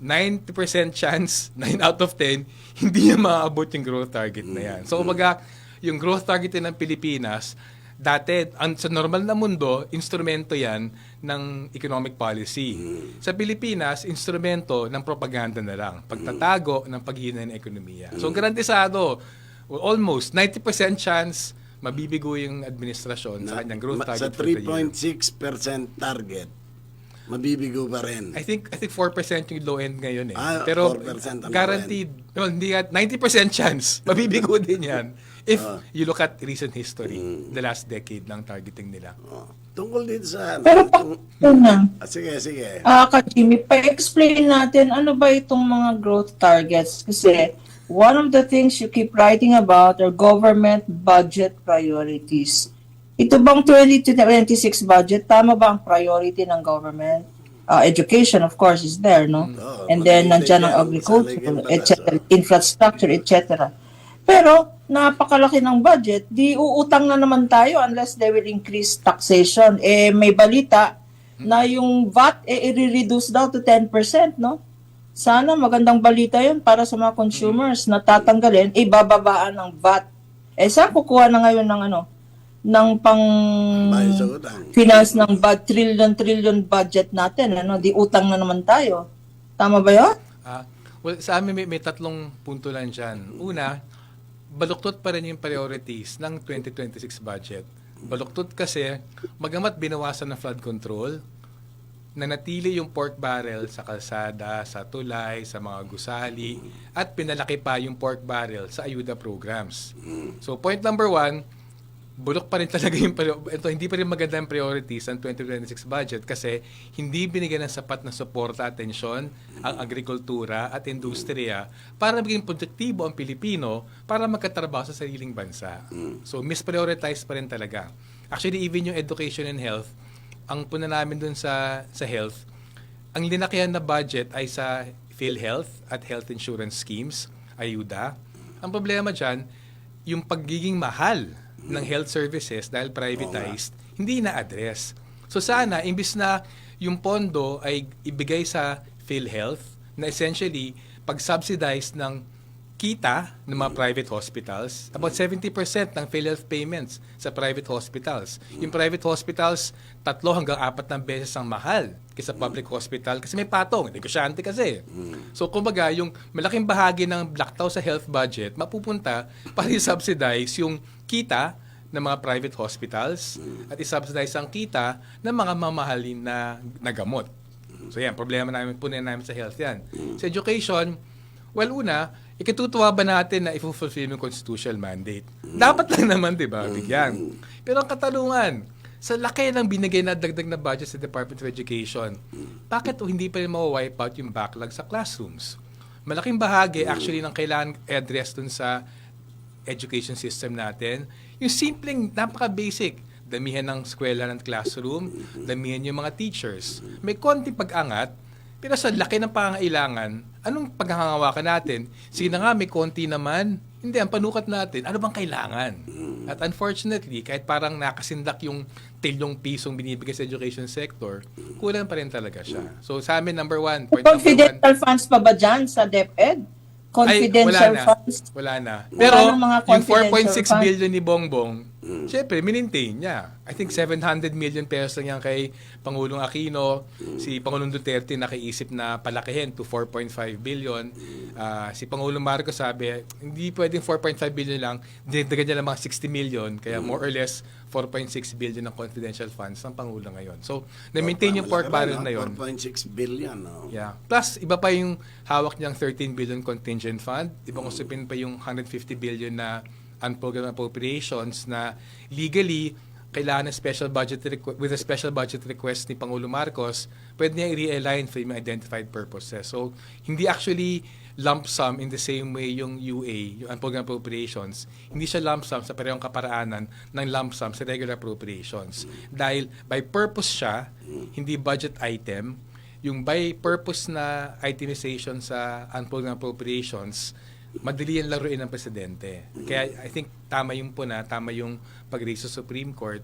90% chance, 9 out of 10, hindi niya maaabot yung growth target na yan. So umaga, yung growth target ng Pilipinas, dati, sa normal na mundo, instrumento yan ng economic policy. Sa Pilipinas, instrumento ng propaganda na lang. Pagtatago ng paghihina ng ekonomiya. So, garantisado, almost 90% chance mabibigo yung administrasyon sa kanyang growth target. Sa 3.6% target, mabibigo pa rin. I think 4% yung low end ngayon eh. Pero 4% guaranteed Well, hindi at 90% chance. Mabibigo din yan. If you look at recent history, the last decade ng targeting nila. Tungkol dito sa... Pero Sige, sige. Jimmy, pa-explain natin ano ba itong mga growth targets? Kasi one of the things you keep writing about are government budget priorities. Ito bang 2026 budget, tama ba ang priority ng government? Education, of course, is there, no? And then, nandiyan ang agriculture, etc., infrastructure, etc. Pero, napakalaki ng budget, di uutang na naman tayo unless they will increase taxation. May balita na yung VAT, i-reduce daw to 10%, no? Sana magandang balita yun para sa mga consumers na tatanggalin, bababaan ng VAT. Saan kukuha na ngayon ng finance ng trillion budget natin, di utang na naman tayo. Tama ba yun? Well, sa amin may tatlong punto lang dyan. Una, baluktot pa rin yung priorities ng 2026 budget. Baluktot kasi, magamat binawasan ng flood control, nanatili yung pork barrel sa kalsada, sa tulay, sa mga gusali, at pinalaki pa yung pork barrel sa ayuda programs. So point number 1, bulok pa rin talaga hindi pa rin maganda ang priorities ng 2026 budget kasi hindi binigyan ng sapat na suporta at atensyon ang agrikultura at industriya para maging produktibo ang Pilipino para magkatrabaho sa sariling bansa. So misprioritize pa rin talaga. Actually, even yung education and health, ang puna namin dun sa health, ang linakihan na budget ay sa PhilHealth at health insurance schemes, ayuda. Ang problema dyan, yung pagiging mahal ng health services dahil privatized, hindi na-address. So sana, imbis na yung pondo ay ibigay sa PhilHealth na essentially pag-subsidize ng kita ng mga private hospitals, about 70% ng PhilHealth payments sa private hospitals. Yung private hospitals, 3 hanggang 4 na beses ang mahal kaysa public hospital kasi may patong, negosyante kasi. So kumbaga, yung malaking bahagi ng blackout sa health budget mapupunta para i-subsidize yung kita ng mga private hospitals at i-subsidize ang kita ng mga mamahalin na gamot. So yan, problema namin sa health yan. Sa education, well, una, ikatutuwa ba natin na i-fulfill yung constitutional mandate? Dapat lang naman, di ba? Bigyan. Pero ang katanungan, sa laki ng binigay na dagdag na budget sa Department of Education, bakit hindi pa rin ma-wipe out yung backlog sa classrooms? Malaking bahagi actually ng kailangan address dun sa education system natin. Yung simpleng, napaka-basic, damihan ng eskwela ng classroom, damihan yung mga teachers. May konting pag-angat, pero sa laki ng pangangailangan, anong paghahangawakan natin? Sige na nga, may konti naman. Hindi, ang panukat natin, ano bang kailangan? At unfortunately, kahit parang nakasindak yung tilyong pisong binibigay sa education sector, kulang pa rin talaga siya. So sa amin, number 1. Confidential funds pa ba dyan sa DepEd? Confidential funds? Wala na. Pero yung 4.6 funds. billion ni Bongbong, syempre, minintain niya. I think 700 million pesos lang yan kay Pangulong Aquino. Si Pangulong Duterte nakaisip na palakihin to 4.5 billion. Si Pangulong Marcos sabi, hindi pwedeng 4.5 billion lang, dinagdagan niya lang mga 60 million, kaya more or less 4.6 billion ng confidential funds ng Pangulo ngayon. So, na-maintain yung pork barrel na yun. 4.6 billion. No? Yeah. Plus, iba pa yung hawak niyang 13 billion contingent fund. Ibang usapin pa yung 150 billion na unprogrammed appropriations na legally kailangan ng special budget with a special budget request ni Pangulo Marcos, pwede niya i-realign for yung identified purposes. So, hindi actually lump sum in the same way yung UA, yung unprogrammed appropriations. Hindi siya lump sum sa parehong kaparaanan ng lump sum sa regular appropriations. Dahil by purpose siya, hindi budget item. Yung by purpose na itemization sa unprogrammed appropriations, madali yan laruin ng presidente. Kaya I think tama yung pag-raise sa Supreme Court.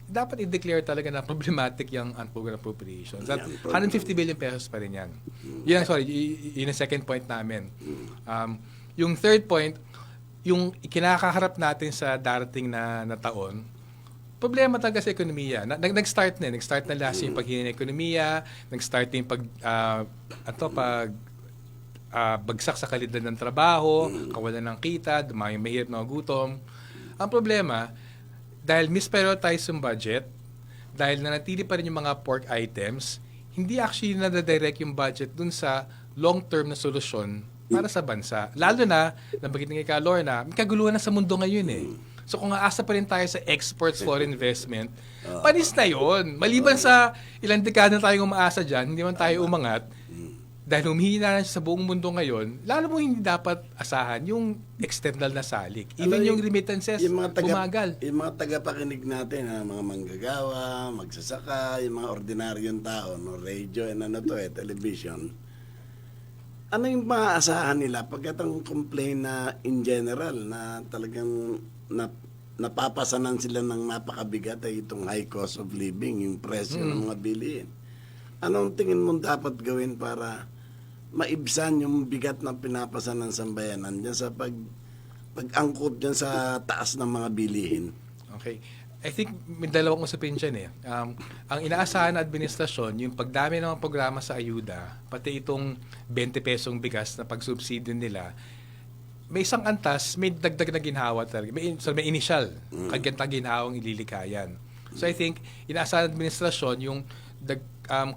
Dapat i-declare talaga na problematic yung unprogrammed appropriations. At 150 billion pesos pa rin yan. Yun ang second point namin. Yung third point, yung kinakaharap natin sa darating na taon, problema talaga sa ekonomiya. Nag-start na last yung paghihina ng ekonomiya, nag-start na yung bagsak sa kalidad ng trabaho, kawalan ng kita, dumami mahirap na gutom. Ang problema, dahil misprioritize yung budget, dahil nanatili pa rin yung mga pork items, hindi actually nadadirect yung budget dun sa long-term na solusyon para sa bansa. Lalo na, nabanggit ni Ka Lorna, may kaguluhan na sa mundo ngayon eh. So kung aasa pa rin tayo sa exports for investment, panis na yun. Maliban sa ilang dekada na tayong umaasa dyan, hindi man tayo umangat, dahil humihina na siya sa buong mundo ngayon, lalo mo hindi dapat asahan yung external na salik. Even yung remittances, bumagal. Yung mga tagapakinig natin, mga manggagawa, magsasaka, yung mga ordinaryong tao, no, radio and television, ano yung maaasahan nila pagkatang complain na in general na talagang napapasanan sila ng napakabigat ay itong high cost of living, yung presyo ng mga bilihin. Anong tingin mo dapat gawin para maibsan yung bigat na pinapasan ng sambayanan dyan sa pag-angkop dyan sa taas ng mga bilihin? Okay. I think may dalawang usapin dyan eh. Ang inaasahan na administrasyon, yung pagdami ng mga programa sa ayuda, pati itong 20 pesong bigas na pagsubsidio nila, may isang antas, may dagdag na ginhawa talaga. May initial, kagyantang ginhawang ililikayan. So I think, inaasahan ng administrasyon, yung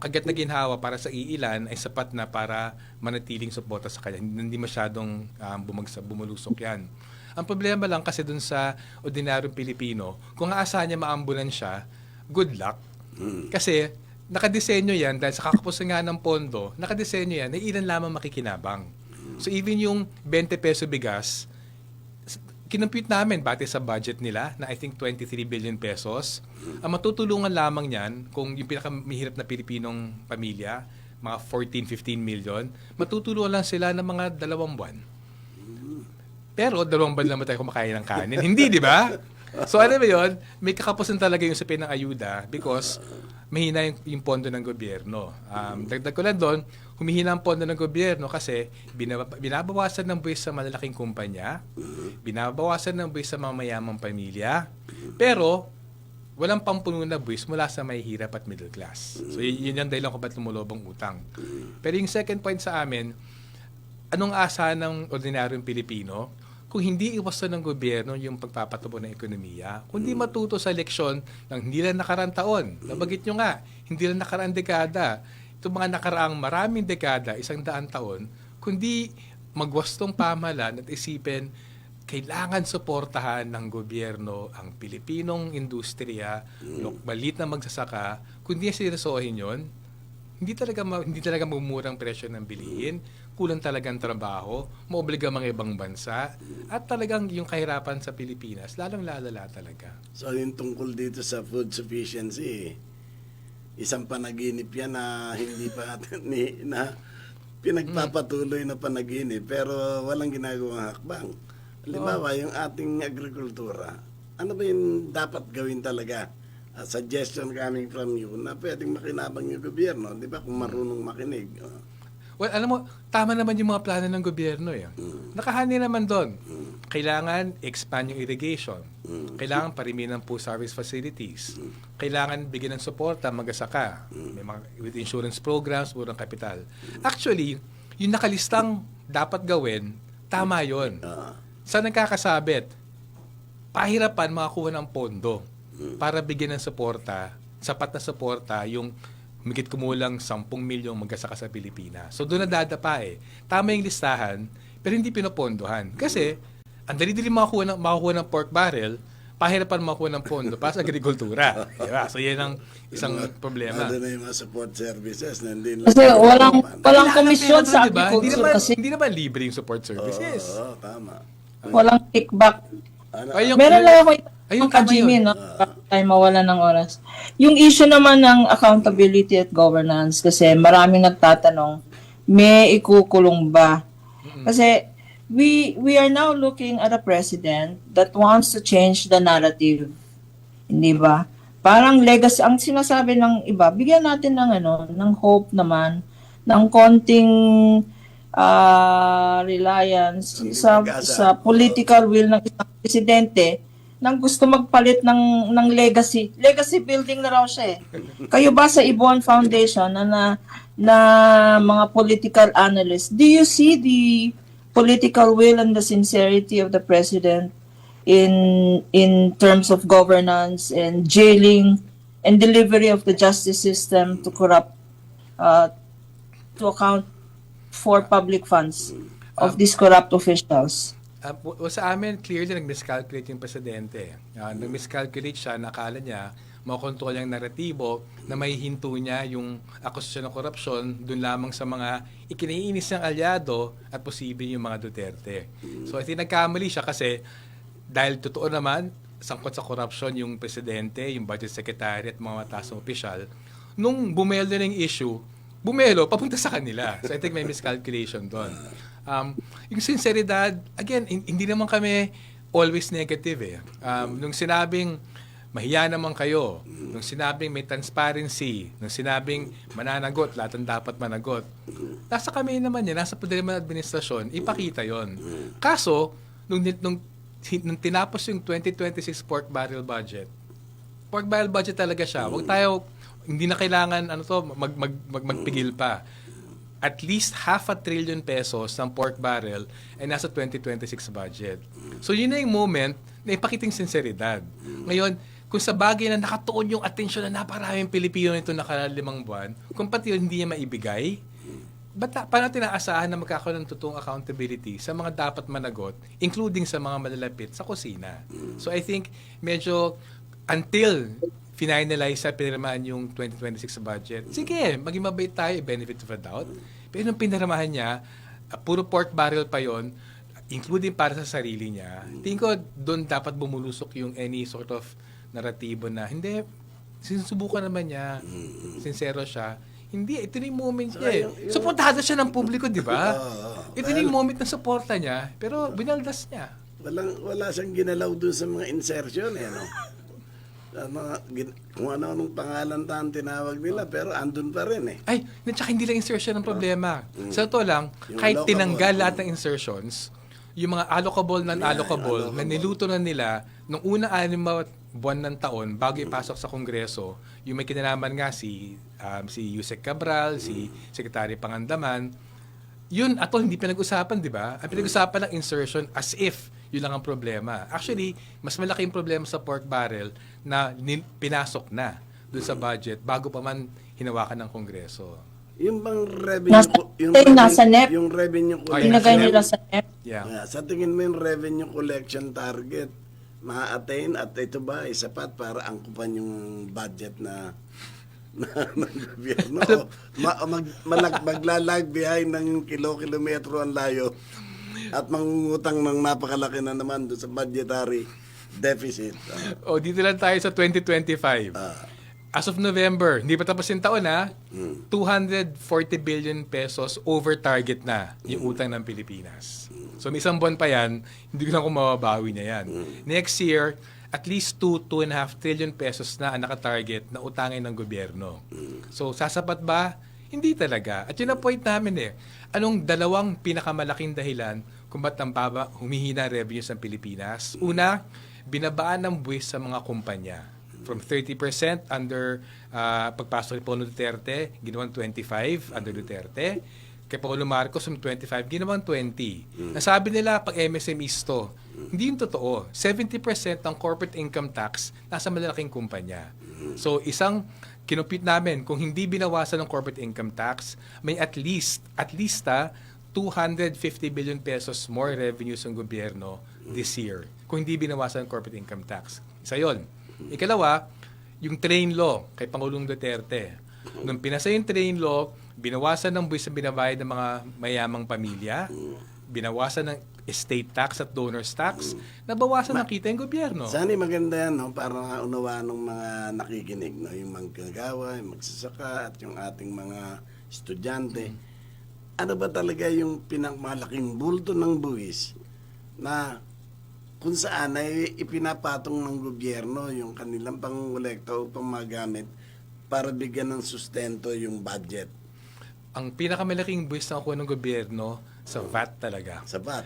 kagat na ginhawa para sa iilan ay sapat na para manatiling suporta sa kanya. Hindi masyadong bumulusok yan. Ang problema lang kasi dun sa ordinaryong Pilipino, kung aasahan niya maambulan siya, good luck. Kasi nakadesenyo yan, dahil sa kakapusan nga ng pondo, nakadesenyo yan, na ilan lamang makikinabang. So even yung 20 peso bigas, kinompute namin bati sa budget nila na I think 23 billion pesos. Ang matutulungan lamang niyan kung yung pinakamahirap na Pilipinong pamilya, mga 14-15 million, matutulungan lang sila ng mga 2 buwan. Pero 2 buwan naman tayo kumakain ng kanin. Hindi, di ba? So ano ba yun? May kakapusan talaga yung sapin ng ayuda because mahina yung pondo ng gobyerno. Dagdag ko lang doon, humihina ang pondo ng gobyerno kasi binabawasan ng buwis sa malalaking kumpanya, binabawasan ng buwis sa mamayamang pamilya, pero walang pampuno na buwis mula sa mahihirap at middle class. So yun yung dahilan kung ba't lumulobang utang. Pero yung second point sa amin, anong asa ng ordinaryong Pilipino kung hindi iwasan ng gobyerno yung pagpapatubo ng ekonomiya, kundi matuto sa leksyon ng hindi lang nakarang taon. Nabagit nyo nga, hindi lang nakarang dekada. Itong mga nakaraang maraming dekada, 100 taon, kundi magwastong pamahalaan at isipin, kailangan suportahan ng gobyerno ang Pilipinong industriya, balit na magsasaka, kundi seryosohin yun, hindi talaga mumurang presyo ng bilihin, kulang talagang trabaho, maobliga mga ibang bansa, at talagang yung kahirapan sa Pilipinas, lalong lalala talaga. So yung tungkol dito sa food sufficiency, isang panaginip yan na hindi pa na pinagpapatuloy na panaginip pero walang ginagawang hakbang. Halimbawa, yung ating agrikultura, ano ba yung dapat gawin talaga? A suggestion coming from you na pwedeng makinabang yung gobyerno, di ba, kung marunong makinig. Well, alam mo, tama naman yung mga plano ng gobyerno eh. Nakahani naman doon. Kailangan expand yung irrigation. Kailangan parimihin ng food service facilities. Kailangan bigyan ng suporta mag-asaka. May mga with insurance programs, murang kapital. Actually, yung nakalistang dapat gawin, tama yun. Sa nagkakasabit, pahirapan makakuha ng pondo para bigyan ng suporta, sapat na suporta, yung higit kumulang 10 milyong mag-asaka sa Pilipinas. So doon na dadapa eh. Tama yung listahan, pero hindi pinopondohan. Kasi, ang dali-dali makakuha ng pork barrel, pahirapan makakuha ng pondo para sa agrikultura. Diba? So yan ang isang problema. Ano na yung mga support services na hindi Kasi walang komisyon sa agriculture kasi hindi naman libre yung support services. Oo, tama. walang kickback. Ano, Meron lang ako Ayun, ka tama Jimmy, yun. no? Tayo mawala ng oras. Yung issue naman ng accountability at governance, kasi maraming nagtatanong, may ikukulong ba? Kasi we are now looking at a president that wants to change the narrative. Hindi ba? Parang legacy, ang sinasabi ng iba, bigyan natin ng ng hope naman, ng konting reliance sa political will ng isang presidente nang gusto magpalit ng legacy. Legacy building na raw siya eh. Kayo ba sa Ibon Foundation na mga political analysts, do you see the political will and the sincerity of the president in terms of governance and jailing and delivery of the justice system to corrupt to account for public funds? of these corrupt officials? Sa amin, clearly nag-miscalculate yung presidente. Nag-miscalculate siya, nakala niya makontrol yung naratibo na may hinto niya yung akusasyon ng korupsyon dun lamang sa mga ikiniinis niyang alyado at posible yung mga Duterte. So I think nagkamali siya kasi dahil totoo naman, sangkot sa korupsyon yung presidente, yung budget secretary at mga mataas na opisyal, nung bumelo na yung issue, papunta sa kanila. So I think may miscalculation doon. Yung sinceridad, again, hindi naman kami always negative eh. Nung sinabing mahiya naman kayo, nung sinabing may transparency, nung sinabing mananagot, lahat ang dapat managot, nasa kami naman yan, nasa poder naman administrasyon, ipakita yon. Kaso, nung tinapos yung 2026 pork barrel budget talaga siya. Huwag tayo, hindi na kailangan magpigil pa. At least 500 billion pesos ng pork barrel ay nasa 2026 budget. So yun na yung moment na ipakiting sinseridad. Ngayon, kung sa bagay na nakatuon yung atensyon na napakaraming Pilipino nito nakalimang buwan, kung pati yun hindi niya maibigay, paano natin naasahan na magkakaroon ng totoong accountability sa mga dapat managot, including sa mga malalapit sa kusina? So I think medyo until finalize sa pinirmahan yung 2026 budget, sige, maging mabait tayo, benefit of a doubt. Pero nung pinirmahan niya, puro pork barrel pa yon, including para sa sarili niya, tingin ko doon dapat bumulusok yung any sort of naratibo na, hindi, sinusubukan naman niya, sincero siya. Hindi, ito na yung moment niya eh. Suportado siya ng publiko, di ba? Ito na yung moment na suporta niya, pero binaldas niya. Wala siyang ginalaw dun sa mga insertion eh, no? Kung ano-anong pangalan tahan tinawag nila, pero andun pa rin eh. Ay, tsaka hindi lang insertion ng problema. Sa ito lang, kahit tinanggal lahat ng insertions, yung mga allocable, non-allocable, na niluto na nila nung una 6 buwan ng taon bago ipasok sa Kongreso, yung may kinalaman nga si Yusek Cabral, si Secretary Pangandaman, yun ato hindi pinag-usapan, di ba? Ang pinag-usapan ng insertion as if yun lang ang problema. Actually, mas malaki yung problema sa pork barrel na pinasok na doon sa budget bago pa man hinawakan ng Kongreso. Yung bang revenue nasa NEP. Yung revenue Pinagay nila sa NEP. Yeah. Sa tingin mo yung revenue collection target ma-attain at ito ba ay sapat para angkupan yung budget na ng gobyerno? Maglalag behind ng kilometro ang layo at mangungutang ng napakalaki na naman doon sa budgetary deficit. Dito lang tayo sa 2025. As of November, hindi pa tapos yung taon 240 billion pesos over target na yung utang ng Pilipinas. So may isang buwan pa yan, hindi ko lang kung mababawi niya yan. Next year, at least 2.5 trillion pesos na ang nakatarget na utangin ng gobyerno. So sasapat ba? Hindi talaga. At yun ang point namin eh. Anong dalawang pinakamalaking dahilan kung ba't humihina revenues ng Pilipinas? Una, binabaan ng buwis sa mga kumpanya. From 30% under pagpasok ni Paulo Duterte, ginawang 25% under Duterte. Kay Paulo Marcos, 25%, ginawang 20%. Nasabi nila, pag MSMEs to, hindi yung totoo. 70% ng corporate income tax nasa malalaking kumpanya. So, isang kinupit namin, kung hindi binawasan ng corporate income tax, may at least 250 billion pesos more revenues ng gobyerno this year. Kung hindi binawasan ng corporate income tax. Isa yun. Ikalawa, yung train law kay Pangulong Duterte. Nung pinasa yung train law, binawasan ng buwis na binabayad ng mga mayamang pamilya, binawasan ng estate tax at donors tax, nabawasan ng kita yung gobyerno. Sana maganda yan, no? Para unawaan ng mga nakikinig, no? Yung manggagawa, yung magsasaka, at yung ating mga estudyante. Ano ba talaga yung pinakmalaking bulto ng buwis na kung saan ay ipinapatong ng gobyerno yung kanilang pangolekta upang magamit para bigyan ng sustento yung budget? Ang pinakamalaking buwis na kuha ng gobyerno sa VAT talaga. Sa VAT.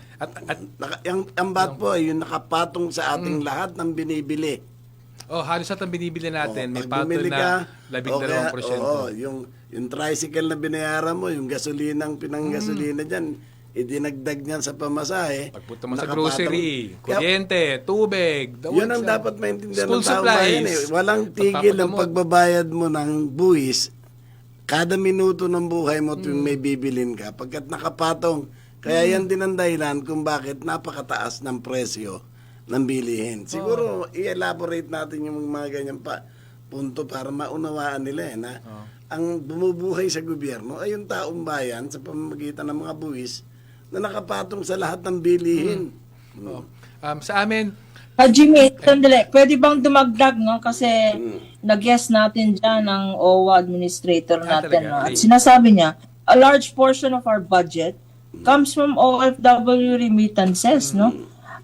Ang VAT po ay yung nakapatong sa ating lahat ng binibili. Halos at ang binibili natin, may patong na 12%. Yung tricycle na binayaran mo, yung gasolinang pinanggasolina dyan, idinagdag niyan sa pamasahe. Pagpunta mo sa grocery, kuryente, tubig, yun ang dapat maintindihan ng taong bayan eh. Walang tigil ang pagbabayad mo ng buwis. Kada minuto ng buhay mo tuwing may bibilin ka, pagkat nakapatong Kaya yan din ang dahilan kung bakit napakataas ng presyo ng bilihin. Siguro, i-elaborate natin yung mga ganyan pa punto para maunawaan nila na ang bumubuhay sa gobyerno ay yung taong bayan sa pamamagitan ng mga buwis na nakapatong sa lahat ng bilihin. Sa amin, Jimmy, sandali, pwede bang dumagdag, no? Kasi nag-guest natin dyan ng OWA administrator natin. talaga? No? At sinasabi niya, a large portion of our budget comes from OFW remittances, no?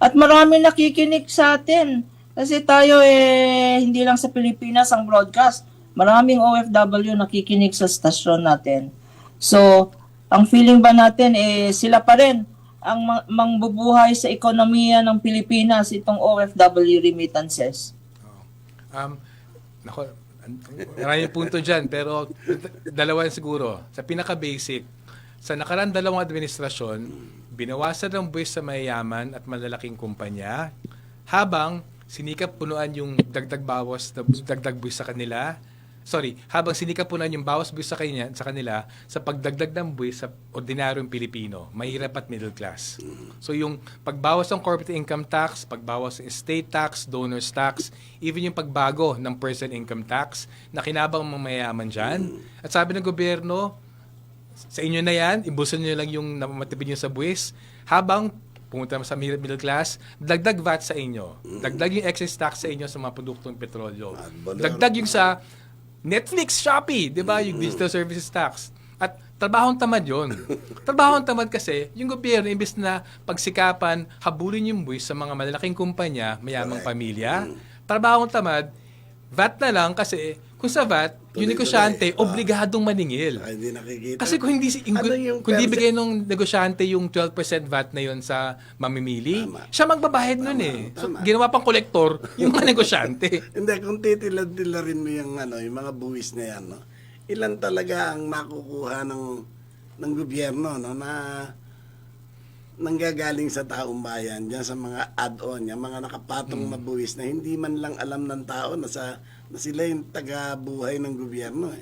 At marami nakikinig sa atin. Kasi tayo hindi lang sa Pilipinas ang broadcast. Maraming OFW nakikinig sa stasyon natin. So, ang feeling ba natin sila pa rin ang mangbubuhay sa ekonomiya ng Pilipinas, itong OFW remittances? Nako, maraming punto dyan, pero dalawa siguro. Sa pinaka-basic, sa nakaraan dalawang administrasyon, binawasan ng buwis sa mayayaman at malalaking kumpanya, habang sinikap punuan yung dagdag buwis sa kanila. Habang sinikap punuan yung bawas buwis sa kanila sa pagdagdag ng buwis sa ordinaryong Pilipino, mahirap at middle class. So yung pagbawas ng corporate income tax, pagbawas ng estate tax, donors tax, even yung pagbago ng personal income tax na kinabang mga mayayaman dyan. At sabi ng gobyerno, sa inyo na yan, ibusan nyo lang yung namatipid nyo sa buwis, habang pumunta sa middle class, dagdag VAT sa inyo. Dagdag yung excess tax sa inyo sa mga produktong petrolyo. Dagdag yung sa Netflix, Shopee, di ba? Yung digital services tax. At trabahong tamad yun. Trabahong tamad kasi, yung gobyerno, imbes na pagsikapan, habulin yung buwis sa mga malalaking kumpanya, mayamang pamilya, trabahong tamad, VAT na lang kasi, kung sa VAT, yung negosyante, obligadong maningil. Ay, hindi nakikita. Kasi kung hindi bigay nung negosyante yung 12% VAT na yun sa mamimili, siya magbabayad nun So, ginawa pang kolektor yung mga negosyante. Hindi, kung titilad-tilarin mo yung mga buwis na yan, no? Ilan talaga ang makukuha ng gobyerno, no, na nanggagaling sa taong bayan diyan sa mga add-on, yung mga nakapatong na buwis na hindi man lang alam ng tao na sila yung taga-buhay ng gobyerno.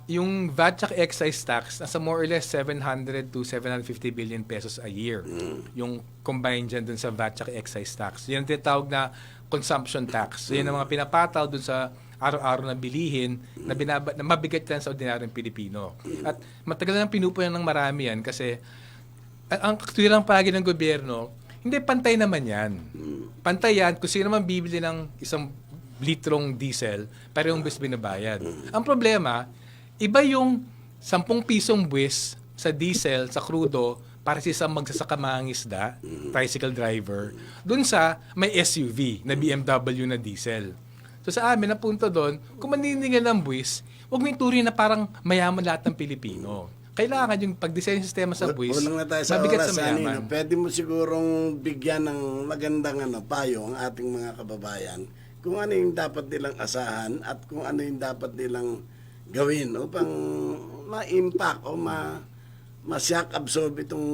Yung VAT at excise tax, nasa more or less 700 to 750 billion pesos a year. Yung combined dyan dun sa VAT at excise tax. Yan ang tinatawag na consumption tax. So, yan ang mga pinapataw dun sa araw-araw na bilihin na mabigat yan sa ordinaryong Pilipino. At matagal nang pinupunan ng marami yan kasi ang katwirang palagi ng gobyerno, hindi, pantay naman yan. Pantay yan kung sino naman bibili ng isang litrong diesel, pero yung buwis binabayad. Ang problema, iba yung 10 pisong buwis sa diesel, sa crudo, para sa isang magsasaka mga isda, tricycle driver, dun sa may SUV na BMW na diesel. So sa amin, na punto doon, kung maniningil ng buwis, huwag may turing na parang mayaman lahat ng Pilipino. Kailangan yung pag-design sistema sa buwis, mabigat sa mayaman. Pwede mo sigurong bigyan ng magandang payo ang ating mga kababayan kung ano yung dapat nilang asahan at kung ano yung dapat nilang gawin upang ma-impact o ma-shock absorb itong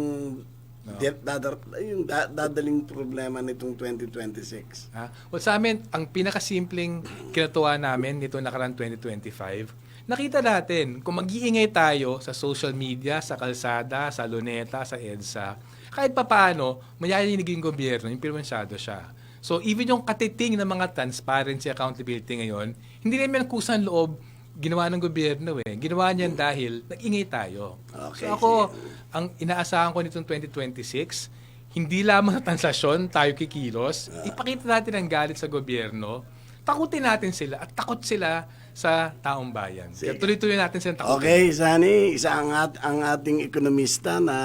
yung dadaling problema nitong 2026. Well, sa amin, ang pinakasimpleng kinatuwa namin nito nakaraan 2025, nakita natin, kung mag-iingay tayo sa social media, sa kalsada, sa luneta, sa EDSA, kahit papaano, mayayanig yung gobyerno, impluwensyado siya. So, even yung katiting ng mga transparency, accountability ngayon, hindi naman kusang loob ginawa ng gobyerno Ginawa niyan dahil nag-ingay tayo. Okay, so ako, ang inaasahan ko nitong 2026, hindi lamang sa translasyon tayo kikilos, ipakita natin ang galit sa gobyerno, takutin natin sila at takot sila sa taong bayan. Kaya tuloy-tuloy natin silang takutin. Okay, Sunny, isa ang ating ekonomista na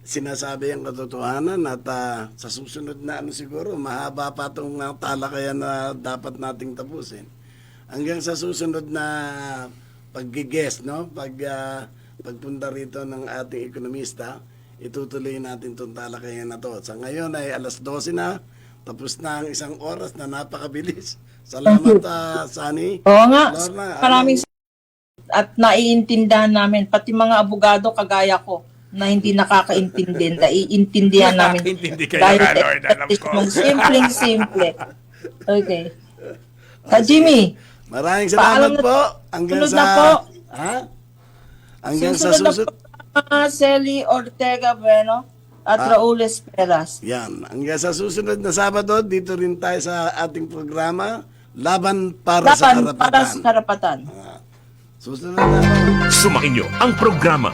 sinasabi ang katotohanan at sa susunod na siguro, mahaba pa itong talakayan na dapat nating tapusin. Hanggang sa susunod na pag-guest, no? Pagpunta rito ng ating ekonomista, itutuloy natin itong talakayan na to. Sa ngayon ay 12:00 na, tapos na ang 1 oras na napakabilis. Salamat, Sunny. Oo nga, Lorna, maraming at naiintindihan namin, pati mga abogado kagaya ko, na hindi nakakaintindi, naiintindihan namin. Dahil simpleng-simple. Okay. Jimmy, maraming salamat po. Hanggang sa na po. Hanggang sa susunod. Celi Ortega Bueno at Raul Esperas. Yan. Hanggang sa susunod na Sabado, dito rin tayo sa ating programa, Laban para sa Laban Karapatan. para sa karapatan. Susunod na naman. Sumainyo ang programa